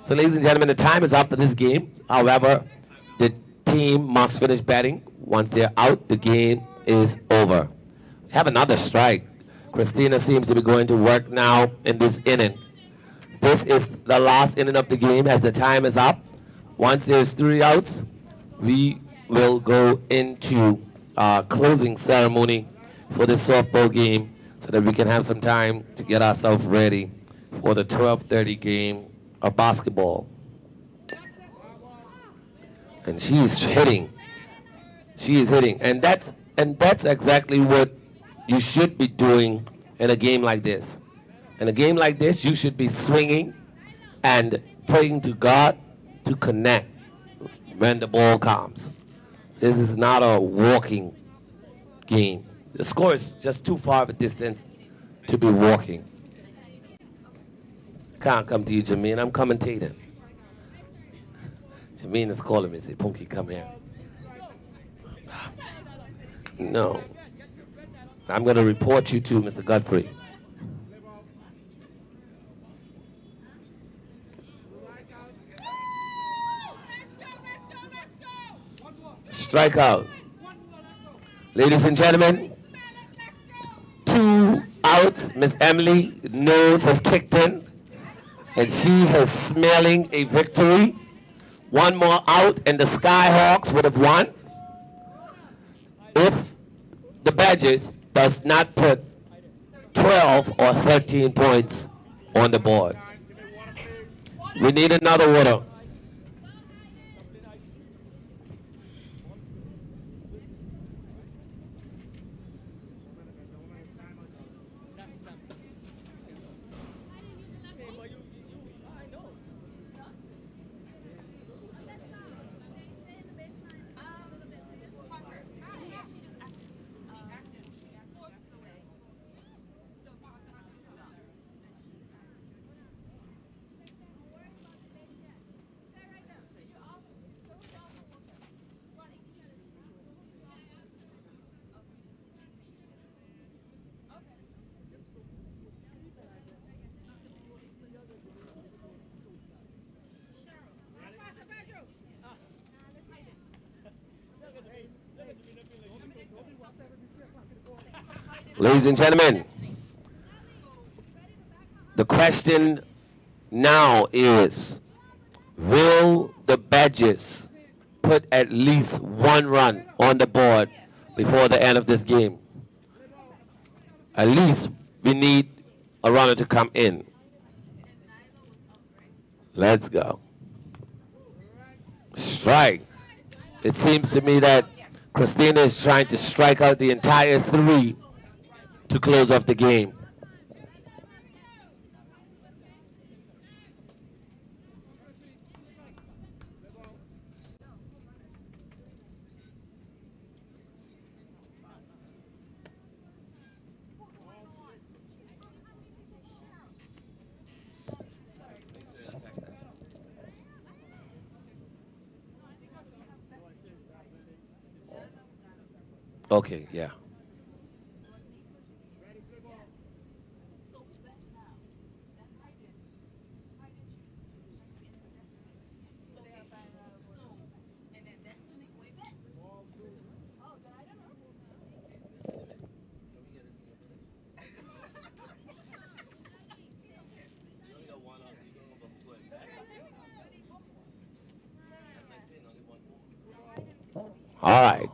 So, ladies and gentlemen, the time is up for this game. However, the team must finish batting. Once they're out, the game is over. Have another strike. Christina seems to be going to work now in this inning. This is the last inning of the game as the time is up. Once there's three outs, we will go into our closing ceremony for this softball game so that we can have some time to get ourselves ready for the 12:30 game of basketball. And she's hitting. She is hitting. And that's exactly what you should be doing in a game like this. In a game like this, you should be swinging and praying to God to connect when the ball comes. This is not a walking game. The score is just too far of a distance to be walking. Can't come to you, Jermaine. I'm commentating. Jermaine is calling me. Say, Punky, come here. No. I'm going to report you to Mr. Godfrey. Strikeout. Ladies and gentlemen, two outs. Miss Emily nose has kicked in, and she is smelling a victory. One more out, and the Skyhawks would have won if the Badgers does not put 12 or 13 points on the board. We need another water. Ladies and gentlemen, the question now is, will the Badgers put at least one run on the board before the end of this game? At least we need a runner to come in. Let's go. Strike. It seems to me that Christina is trying to strike out the entire three to close off the game. Okay, yeah. All right.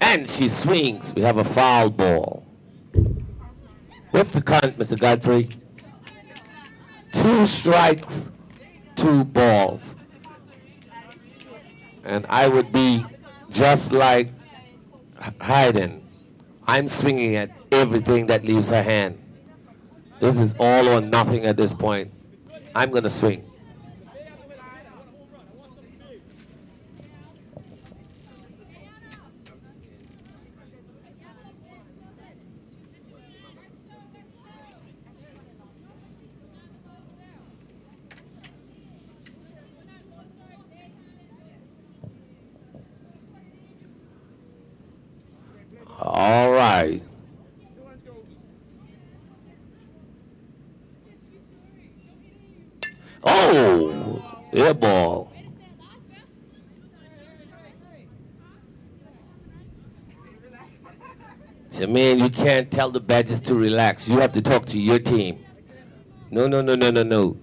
And she swings. We have a foul ball. What's the count, Mr. Godfrey? 2 strikes, 2 balls. And I would be just like Hayden. I'm swinging at everything that leaves her hand. This is all or nothing at this point. I'm going to swing. All right. Oh, air ball. Jermaine, you can't tell the badges to relax. You have to talk to your team. No, no, no, no, no, no.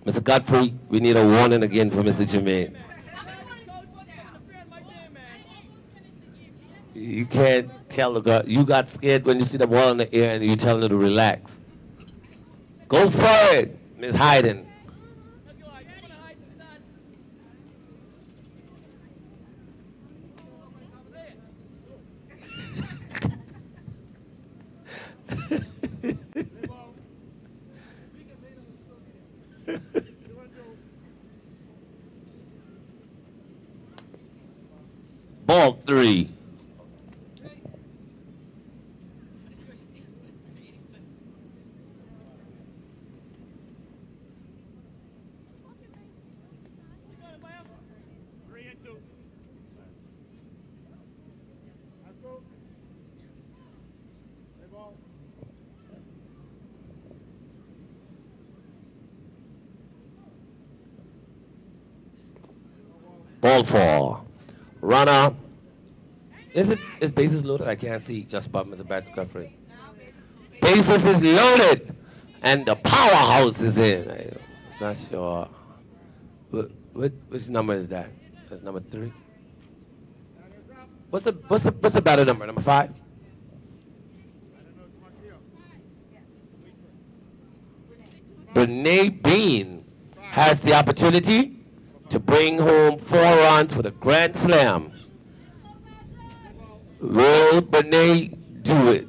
Mr. Godfrey, we need a warning again for Mr. Jermaine. You can't tell the girl. You got scared when you see the ball in the air and you telling her to relax. Go for it, Miss Hayden. Ball 3. Ball 4. Runner. Is bases loaded? I can't see just above Mr. Godfrey. Bases is loaded. And the powerhouse is in. I'm not sure. Which number is that? That's number 3. What's the batter number? Number 5? Brene Bean has the opportunity to bring home 4 runs with a grand slam. Will Brene do it?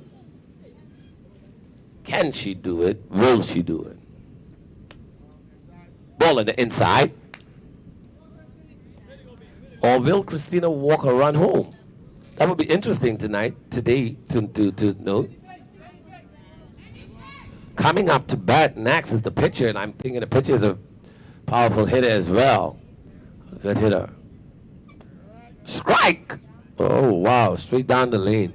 Can she do it? Will she do it? Ball on the inside. Or will Christina Walker run home? That would be interesting today to know. Coming up to bat next is the pitcher, and I'm thinking the pitcher is a powerful hitter as well. A good hitter. Strike! Oh, wow, straight down the lane.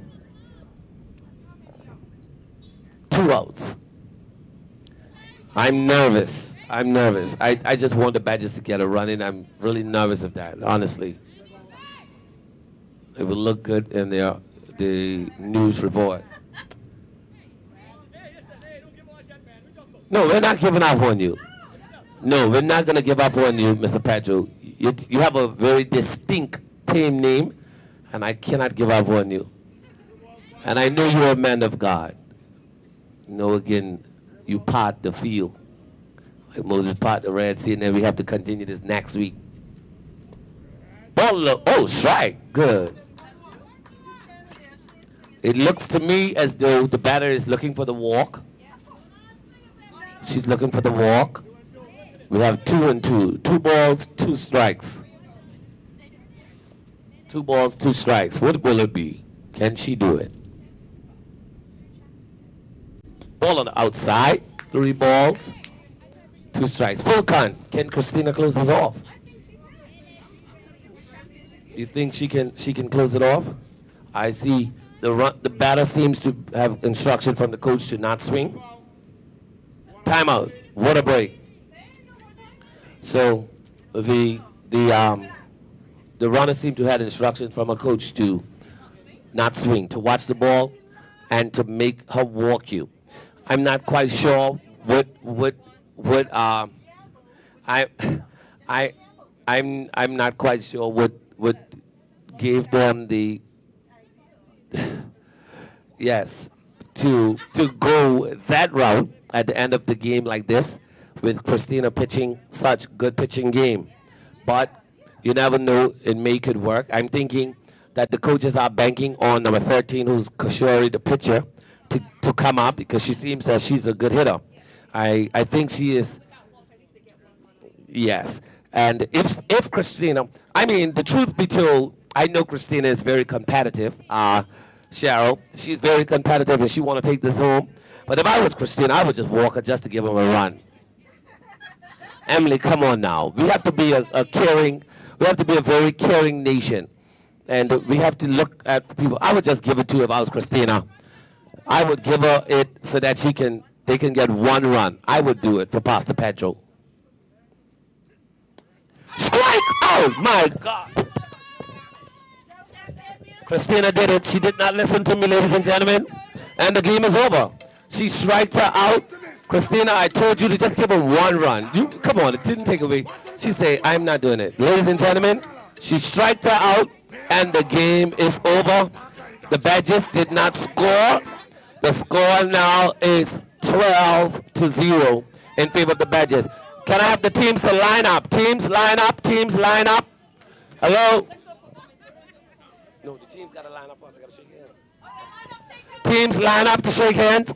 2 outs. I'm nervous. I just want the Badgers to get a run in. I'm really nervous of that, honestly. It will look good in the news report. No, we're not giving up on you. No, we're not going to give up on you, Mr. Pedro. You have a very distinct team name, and I cannot give up on you. And I know you're a man of God. Again, you part the field. Like Moses part the Red Sea, and then we have to continue this next week. Oh, strike. Good. It looks to me as though the batter is looking for the walk. She's looking for the walk. We have 2 and 2. 2 balls, 2 strikes. 2 balls, 2 strikes. What will it be? Can she do it? Ball on the outside. 3 balls, 2 strikes. Full count. Can Christina close this off? You think she can close it off? I see the batter seems to have instruction from the coach to not swing. Timeout. What a break. So the runner seemed to have instructions from a coach to not swing, to watch the ball, and to make her walk you. I'm not quite sure what would I I I'm not quite sure what gave them the yes to go that route at the end of the game like this with Christina pitching such good pitching game. But you never know, it may could work. I'm thinking that the coaches are banking on number 13, who's Kashori, the pitcher, to come up because she seems that she's a good hitter. I think she is. Yes. And if Christina, I mean, the truth be told, I know Christina is very competitive. Cheryl, she's very competitive and she want to take this home. But if I was Christina, I would just walk her just to give him a run. Emily, come on now. We have to be a caring, we have to be a very caring nation. And we have to look at people. I would just give it to her if I was Christina. I would give her it so that they can get one run. I would do it for Pastor Pedro. Strike! Oh my God! Christina did it. She did not listen to me, ladies and gentlemen. And the game is over. She strikes her out. Christina, I told you to just give her one run. You come on, it didn't take away. She said, I'm not doing it. Ladies and gentlemen, she strikes her out and the game is over. The Badgers did not score. The score now is 12-0 in favor of the Badgers. Can I have the teams to line up? Teams line up, teams line up. Hello? No, the teams got to line up first. I got to shake hands. Teams line up to shake hands.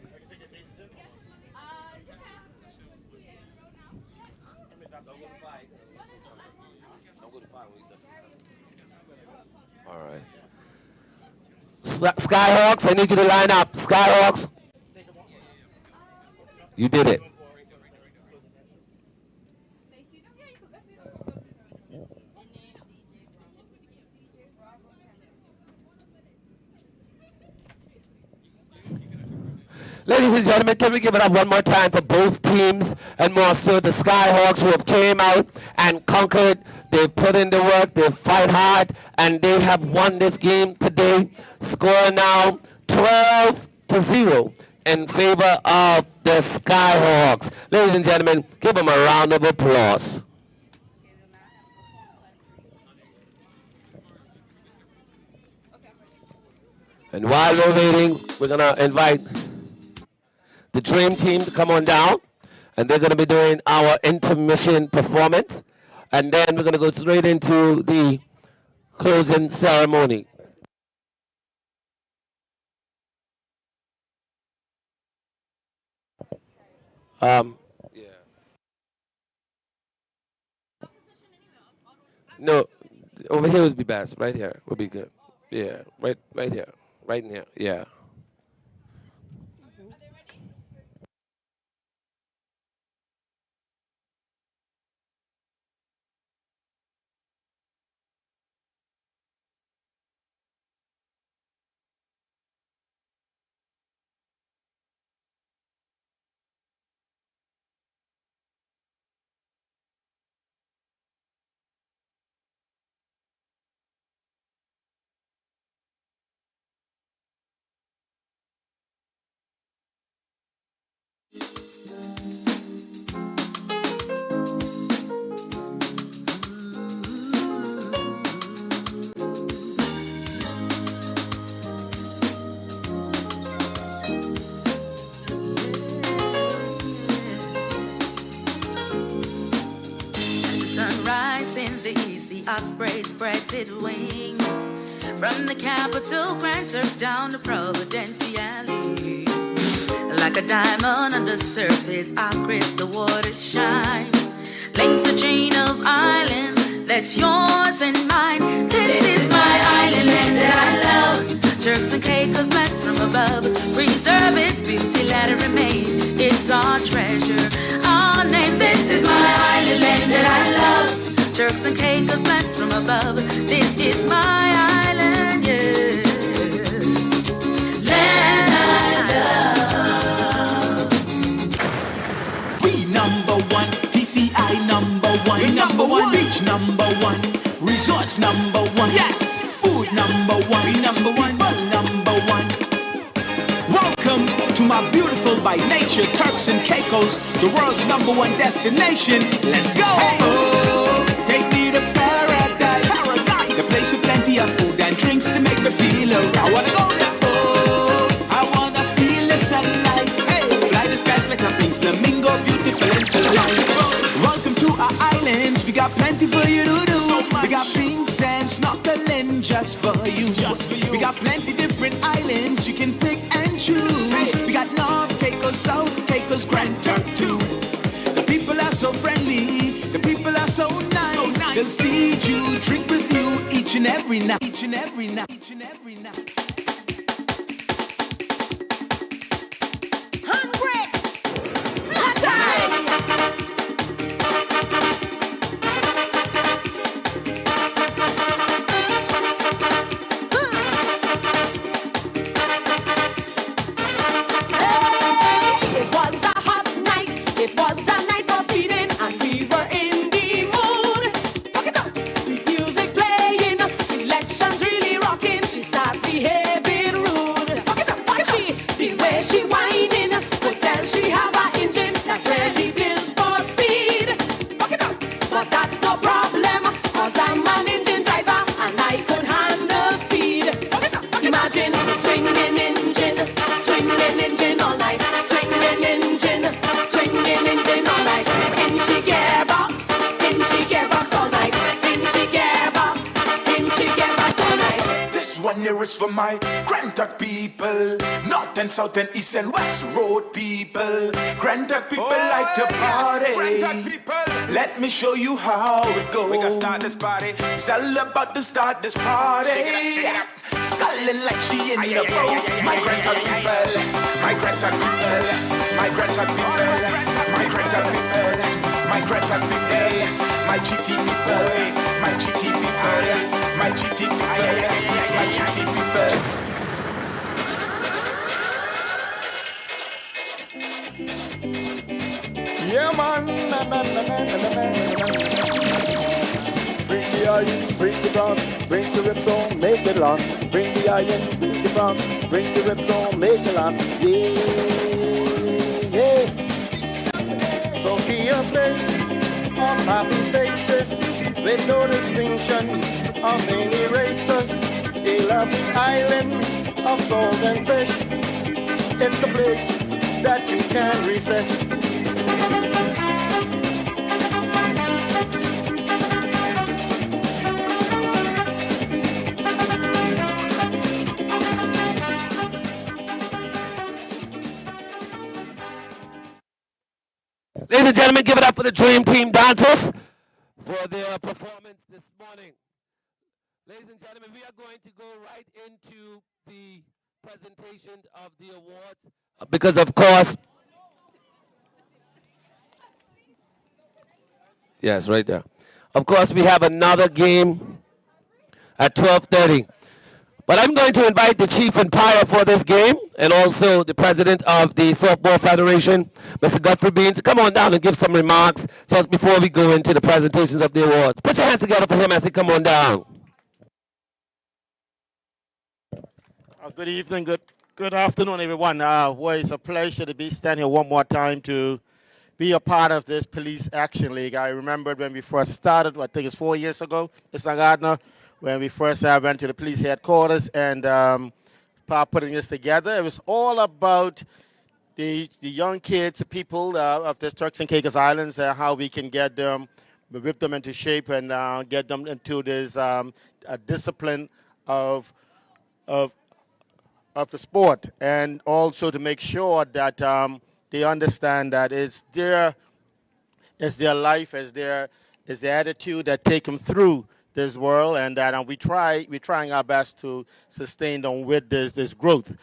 All right. Skyhawks, I need you to line up. Skyhawks. You did it. Ladies and gentlemen, can we give it up one more time for both teams and more so the Skyhawks who have came out and conquered. They've put in the work, they fight hard, and they have won this game today. Score now 12-0 in favor of the Skyhawks. Ladies and gentlemen, give them a round of applause. And while we're waiting, we're going to invite the Dream Team to come on down, and they're going to be doing our intermission performance, and then we're going to go straight into the closing ceremony. Yeah. No, over here would be best. Right here would be good. Yeah, right here, right in here. Yeah. Sunrise in the east, the osprey spreads its wings. From the capital, Grand Turk down to Providenciale. Like a diamond on the surface, our crystal water shines. Links a chain of islands that's yours and mine. This is my island land that I love. Turks and Caicos, blessed from above. Preserve its beauty, let it remain. It's our treasure, our name. This is my island land that I love. Turks and Caicos, blessed from above. This is my island, yeah. Land I love. We number one, TCI number one. We number one, beach number one, resorts number one. Yes, food number one. We number one, people number one. Welcome to my beautiful by nature. Turks and Caicos, the world's #1 destination. Let's go! Hey. Oh, take me to paradise. The place with plenty of food and drinks to make me feel alright. I wanna go there. Oh, I wanna feel the sunlight. Hey, fly the skies like a pink flamingo, beautiful and so nice. Welcome to our islands. We got plenty for you to do. So we got pink sand snorkeling just for you. We got plenty different islands you can pick and choose. Hey. We got North Caicos, South Caicos, Grand Turk too. The people are so friendly. The people are so nice. They'll feed you, drink with you each and every night. Each and every night. Each and every night. Hungry. Hot time. It was a hot night. It was a night for speeding, and we were in the mood. Rock it up. Sweet music playing, selections really rocking. She start behaving rude. Rock it up. She, the way she whining, could tell she have a engine that really built for speed. Rock it up. But that's no problem, 'cause I'm an engine driver and I could handle speed. Rock it up. Imagine swinging engine all night. Swinging engine all night. Inchy gearbox all night. Inchy gearbox all night. This one here is for my Grand Turk people, North and South and East and West Road people. Grand Turk people like to party. Grand Turk people, let me show you how it goes. We gonna start this party. It's all about to start this party. Shake it up. Stalling like she in the boat. My Grand Turk people, my Grand Turk people, my Grand Turk people, my Grand Turk people, my Grand Turk people, my GT people, my GT people, my GT people, my GT people. Yeah, man. Bring the iron, bring the brass, bring the rips on, make it last. Bring the iron, bring the brass, bring the rips on, make it last. Yeah. So be a place of happy faces with no distinction of any races. They love the island of salt and fish. It's the place that you can't resist. Ladies and gentlemen, give it up for the Dream Team dancers for their performance this morning. Ladies and gentlemen, we are going to go right into the presentation of the awards because, of course, yes, right there. Of course, we have another game at 12:30. But I'm going to invite the chief umpire for this game and also the president of the Softball Federation, Mr. Godfrey Bean, to come on down and give some remarks just before we go into the presentations of the awards. Put your hands together for him as he come on down. Good evening, good afternoon, everyone. Well, it's a pleasure to be standing here one more time to be a part of this Police Action League. I remembered when we first started, I think it's 4 years ago, Mr. Gardner, when we first went to the police headquarters and putting this together. It was all about the young kids, the people of the Turks and Caicos Islands, how we can get them, whip them into shape and get them into this discipline of the sport, and also to make sure that they understand that it's their life, it's their attitude that take them through this world, and that we're trying our best to sustain them with this growth.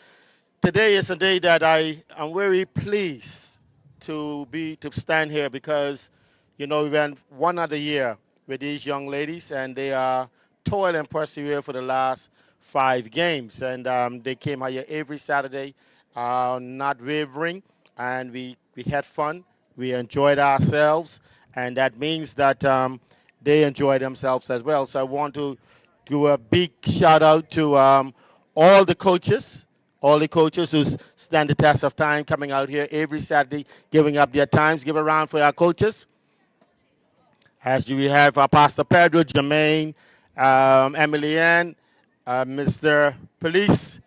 Today is a day that I'm very pleased to stand here because, we went one other year with these young ladies, and they are toil and persevere for the last 5 games, and they came out here every Saturday, not wavering, and we had fun, we enjoyed ourselves, and that means that they enjoy themselves as well. So I want to do a big shout out to all the coaches all the coaches who stand the test of time coming out here every Saturday, giving up their times. Give a round for our coaches. As we have Pastor Pedro, Jermaine, Emily Ann, Mr. Police.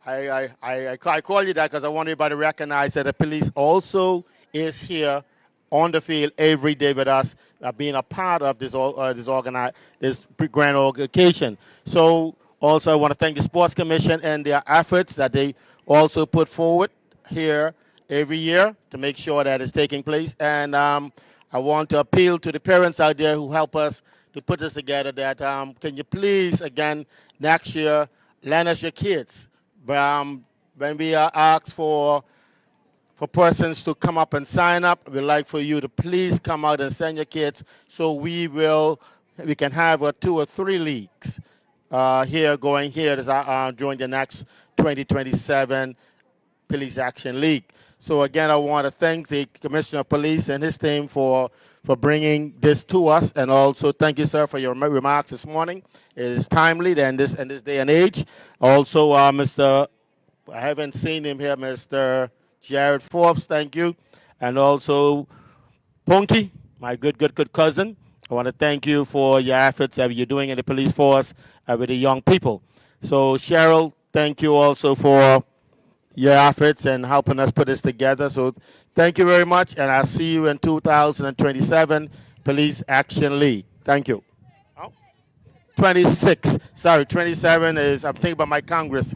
I call you that because I want everybody to recognize that the police also is here on the field every day with us, being a part of this grand occasion. So also I want to thank the Sports Commission and their efforts that they also put forward here every year to make sure that it's taking place. And I want to appeal to the parents out there who help us to put this together that can you please, again, next year, lend us your kids. When we are asked for persons to come up and sign up, we'd like for you to please come out and send your kids so we can have 2 or 3 leagues here during the next 2027 Police Action League. So again, I want to thank the Commissioner of Police and his team for bringing this to us, and also thank you, sir, for your remarks this morning. It is timely in this day and age. Also, I haven't seen him here, Mr. Jared Forbes, thank you, and also Punky, my good cousin. I want to thank you for your efforts that you're doing in the police force with the young people. So Cheryl, thank you also for your efforts and helping us put this together. So thank you very much, and I'll see you in 2027 Police Action League. Thank you. 26. Sorry, 27 is, I'm thinking about my Congress.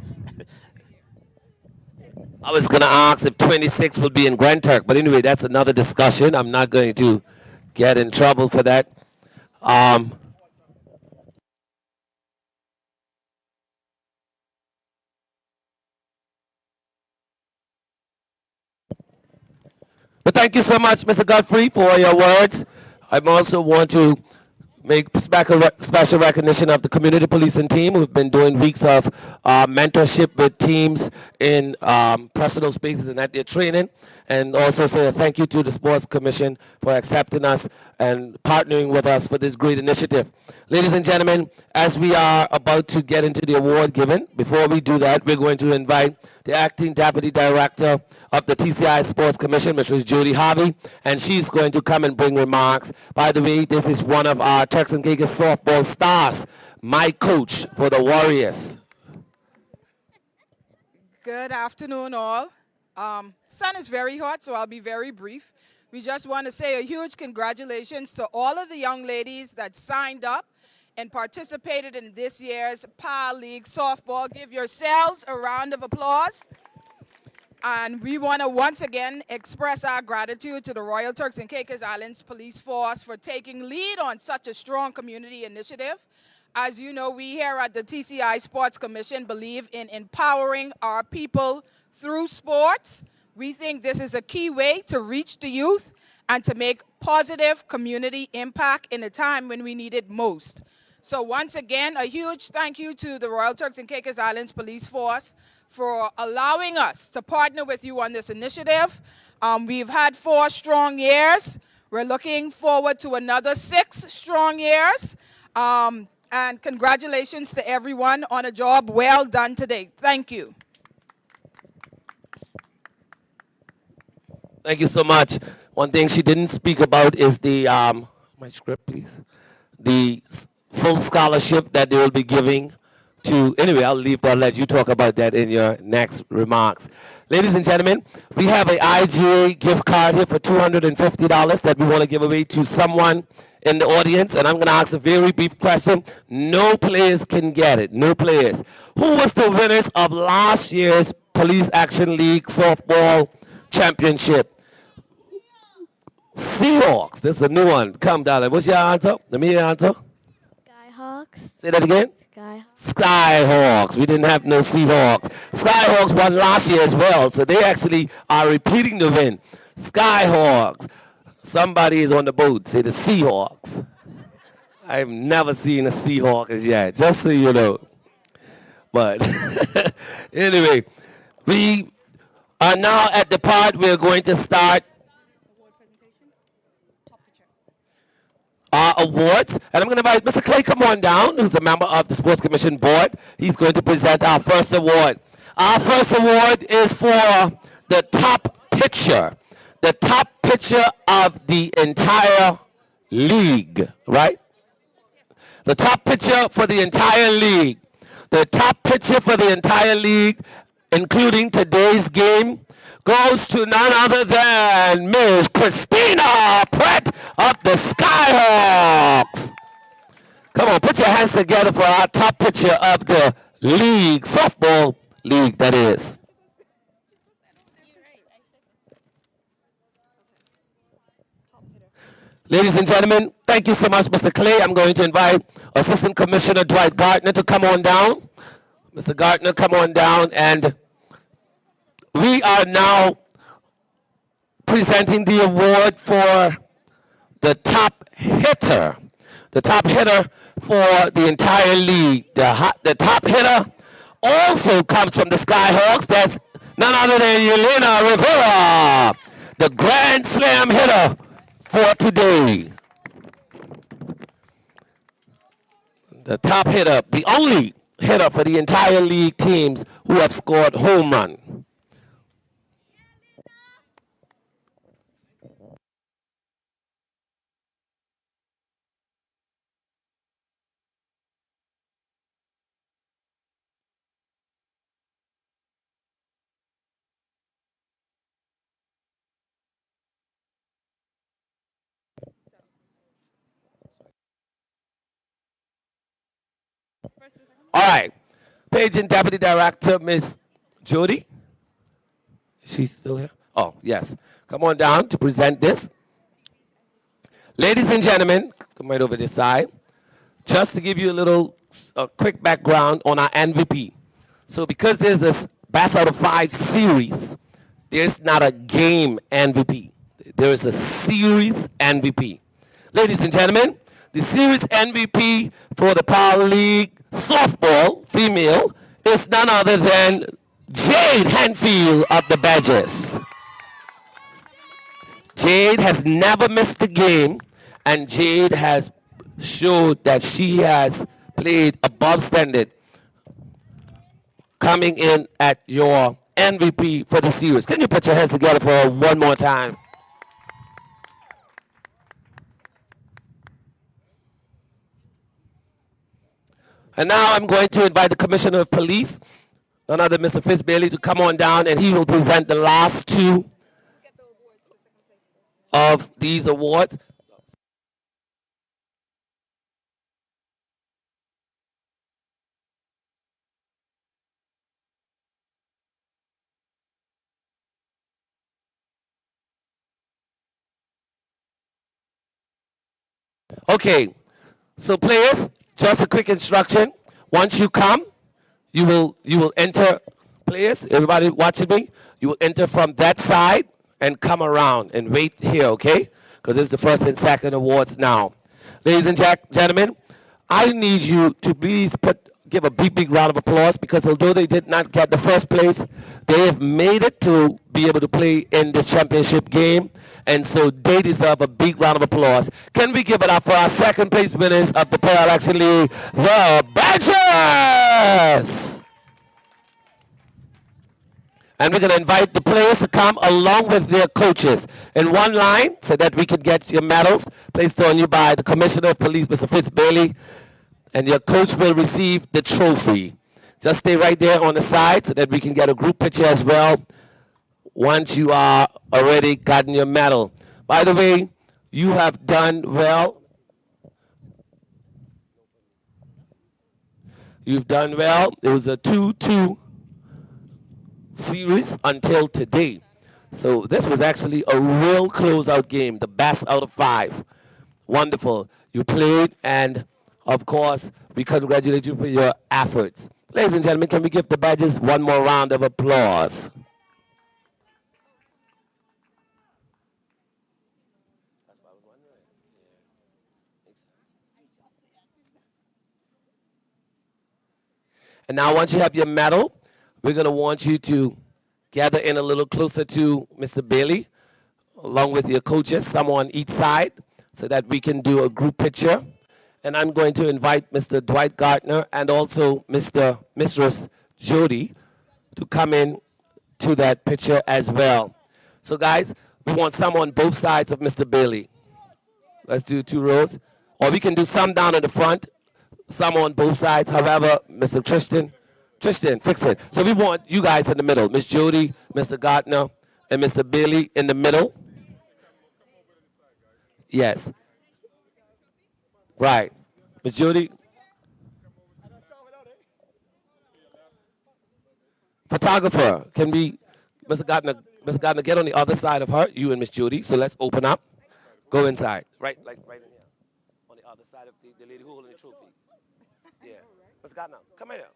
I was going to ask if 26 will be in Grand Turk, but anyway, that's another discussion. I'm not going to get in trouble for that. But thank you so much, Mr. Godfrey, for your words. I also want to make special recognition of the community policing team who've been doing weeks of mentorship with teams in personal spaces and at their training. And also say a thank you to the Sports Commission for accepting us and partnering with us for this great initiative. Ladies and gentlemen, as we are about to get into the award giving, before we do that, we're going to invite the Acting Deputy Director of the TCI Sports Commission, Mrs. Judy Harvey, and she's going to come and bring remarks. By the way, this is one of our Turks and Caicos softball stars, my coach for the Warriors. Good afternoon, all. Sun is very hot, so I'll be very brief. We just want to say a huge congratulations to all of the young ladies that signed up and participated in this year's PAL League softball. Give yourselves a round of applause. And we want to once again express our gratitude to the Royal Turks and Caicos Islands Police Force for taking lead on such a strong community initiative. As you know, we here at the TCI Sports Commission believe in empowering our people through sports. We think this is a key way to reach the youth and to make positive community impact in a time when we need it most. So once again, a huge thank you to the Royal Turks and Caicos Islands Police Force for allowing us to partner with you on this initiative. We've had 4 strong years. We're looking forward to another 6 strong years. And congratulations to everyone on a job well done today. Thank you. Thank you so much. One thing she didn't speak about is the, my script please, the full scholarship that they will be giving to, anyway, I'll let you talk about that in your next remarks. Ladies and gentlemen, we have an IGA gift card here for $250 that we want to give away to someone in the audience, and I'm going to ask a very brief question. No players can get it, no players. Who was the winners of last year's Police Action League softball championship? Seahawks. This is a new one. Come, darling. What's your answer? Let me hear your answer. Skyhawks. Say that again. Skyhawks. Skyhawks. We didn't have no Seahawks. Skyhawks won last year as well, so they actually are repeating the win. Skyhawks. Somebody is on the boat. Say the Seahawks. I've never seen a Seahawk as yet, just so you know. But anyway, we are now at the part we're going to start our awards. And I'm going to invite Mr. Clay, come on down, who's a member of the Sports Commission Board. He's going to present our first award. Our first award is for the top pitcher. The top pitcher of the entire league, right? The top pitcher for the entire league. The top pitcher for the entire league, including today's game, goes to none other than Ms. Christina Pratt of the Skyhawks. Come on, put your hands together for our top pitcher of the league, softball league, that is. Ladies and gentlemen, thank you so much, Mr. Clay. I'm going to invite Assistant Commissioner Dwight Gardner to come on down. Mr. Gardner, come on down. And we are now presenting the award for the top hitter. The top hitter for the entire league. The top hitter also comes from the Skyhawks. That's none other than Yelena Rivera, the Grand Slam hitter for today. The top hitter, the only hitter for the entire league teams who have scored home run. All right. Page and Deputy Director, Ms. Jody. Is she still here? Oh, yes. Come on down to present this. Ladies and gentlemen, come right over this side. Just to give you a quick background on our MVP. So because there's this best out of 5 series, there's not a game MVP. There is a series MVP. Ladies and gentlemen, the series MVP for the Power League softball female is none other than Jade Hanfield of the Badgers. Jade has never missed a game, and Jade has showed that she has played above standard, coming in at your MVP for the series. Can you put your hands together for one more time? And now I'm going to invite the Commissioner of Police, none other than Mr. Fitzbailey, to come on down, and he will present the last 2 of these awards. Okay, so players, just a quick instruction. Once you come, you will enter, players, everybody watching me, you will enter from that side and come around and wait here, okay? Because this is the first and second awards now. Ladies and gentlemen, I need you to please give a big round of applause, because although they did not get the first place, they have made it to be able to play in this championship game, and so they deserve a big round of applause. Can we give it up for our second place winners of the Player Action League, the Badgers? And we're going to invite the players to come along with their coaches in one line so that we can get your medals placed on you by the Commissioner of Police, Mr. Fitzbailey, and your coach will receive the trophy. Just stay right there on the side so that we can get a group picture as well once you are already gotten your medal. By the way, you have done well. You've done well. It was a 2-2 series until today. So this was actually a real closeout game, the best out of 5. Wonderful. You played, and of course, we congratulate you for your efforts. Ladies and gentlemen, can we give the Badgers one more round of applause? And now once you have your medal, we're going to want you to gather in a little closer to Mr. Bailey, along with your coaches, some on each side, so that we can do a group picture. And I'm going to invite Mr. Dwight Gardner and also Mistress Jody to come in to that picture as well. So guys, we want some on both sides of Mr. Bailey. Let's do 2 rows. Or we can do some down in the front, some on both sides. However, Mr. Tristan, fix it. So we want you guys in the middle. Miss Jody, Mr. Gardner, and Mr. Bailey in the middle. Yes. Right. Miss Jody. Photographer, can we, Mr. Gardner, get on the other side of her, you and Miss Judy. So let's open up. Go inside. Right in here. On the other side of the lady who holding the trophy. Yeah. Mr. Gardner, come here.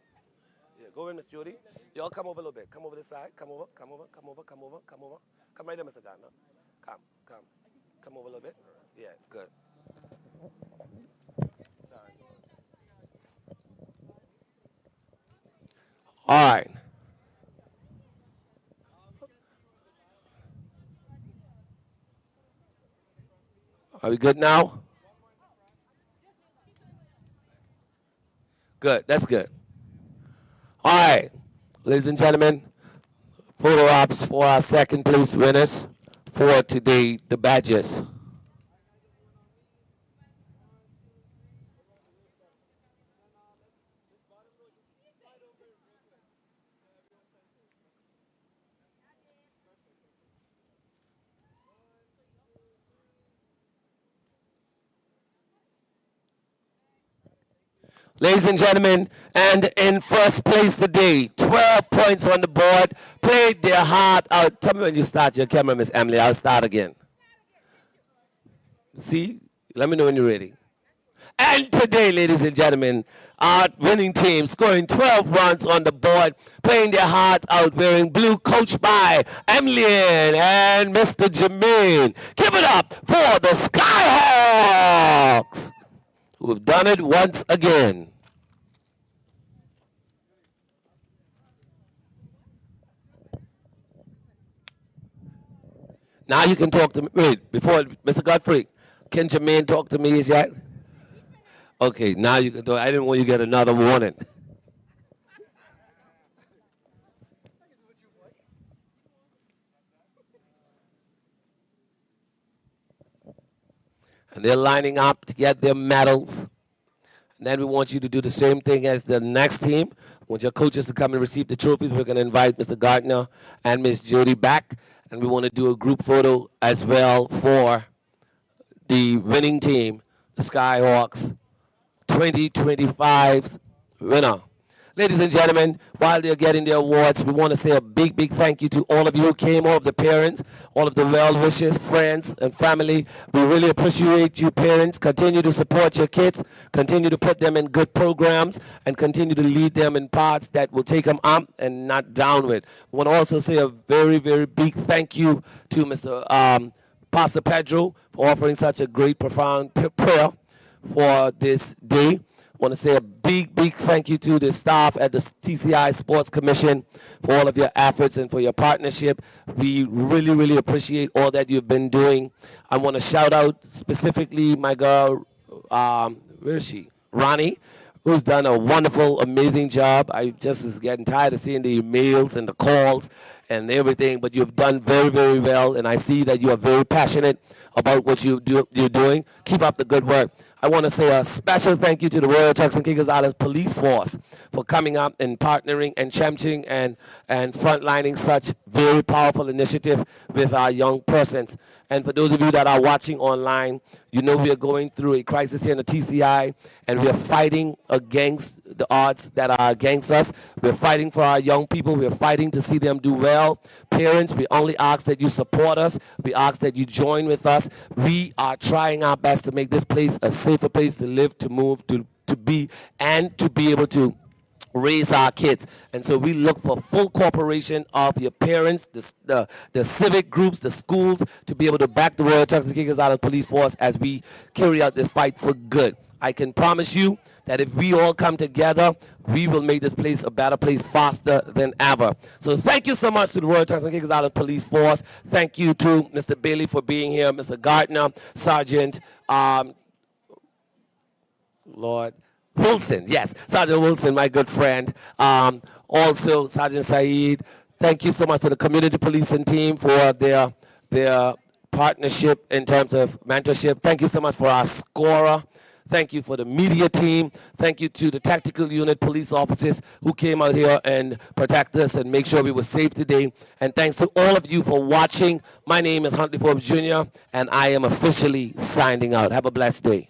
Yeah, go in, Miss Judy. Y'all come over a little bit. Come over this side. Come over. Come right there, Mr. Gardner. Come over a little bit. Yeah, good. Sorry. All right. Are we good now? Good. That's good. All right. Ladies and gentlemen, photo ops for our second place winners for today, the Badgers. Ladies and gentlemen, and in first place today, 12 points on the board, played their heart out. Tell me when you start your camera, Miss Emily. I'll start again. See? Let me know when you're ready. And today, ladies and gentlemen, our winning team scoring 12 runs on the board, playing their hearts out, wearing blue, coached by Emily and Mr. Jermaine. Give it up for the Skyhawks, who have done it once again. Now you can talk to me. Wait, before, Mr. Godfrey, can Jermaine talk to me as yet? Okay, now you can talk. I didn't want you to get another warning. And they're lining up to get their medals. And then we want you to do the same thing as the next team. I want your coaches to come and receive the trophies. We're going to invite Mr. Gardner and Miss Jody back. And we want to do a group photo as well for the winning team, the Skyhawks 2025's winner. Ladies and gentlemen, while they're getting their awards, we want to say a big, big thank you to all of you who came, all of the parents, all of the well-wishers, friends, and family. We really appreciate you, parents. Continue to support your kids. Continue to put them in good programs and continue to lead them in paths that will take them up and not downward. We want to also say a very, very big thank you to Mr. Pastor Pedro for offering such a great, profound prayer for this day. I want to say a big, big thank you to the staff at the TCI Sports Commission for all of your efforts and for your partnership. We really, really appreciate all that you've been doing. I want to shout out specifically my girl, where is she? Ronnie, who's done a wonderful, amazing job. I just is getting tired of seeing the emails and the calls and everything, but you've done very, very well, and I see that you are very passionate about what you're doing. Keep up the good work. I want to say a special thank you to the Royal Turks and Caicos Islands Police Force for coming up and partnering and championing and frontlining such very powerful initiative with our young persons. And for those of you that are watching online, you know we are going through a crisis here in the TCI, and we are fighting against the odds that are against us. We're fighting for our young people. We're fighting to see them do well. Parents, we only ask that you support us. We ask that you join with us. We are trying our best to make this place a safer place to live, to move, to be, and to be able to raise our kids. And so we look for full cooperation of your parents, the civic groups, the schools, to be able to back the Royal Turks and Caicos Islands Police Force as we carry out this fight for good. I can promise you that if we all come together, we will make this place a better place faster than ever. So thank you so much to the Royal Turks and Caicos Islands Police Force. Thank you to Mr. Bailey for being here, Mr. Gardner, Sergeant, Lord, Wilson, yes, Sergeant Wilson, my good friend. Also, Sergeant Saeed, thank you so much to the community policing team for their partnership in terms of mentorship. Thank you so much for our scorer. Thank you for the media team. Thank you to the tactical unit police officers who came out here and protect us and make sure we were safe today. And thanks to all of you for watching. My name is Huntley Forbes Jr., and I am officially signing out. Have a blessed day.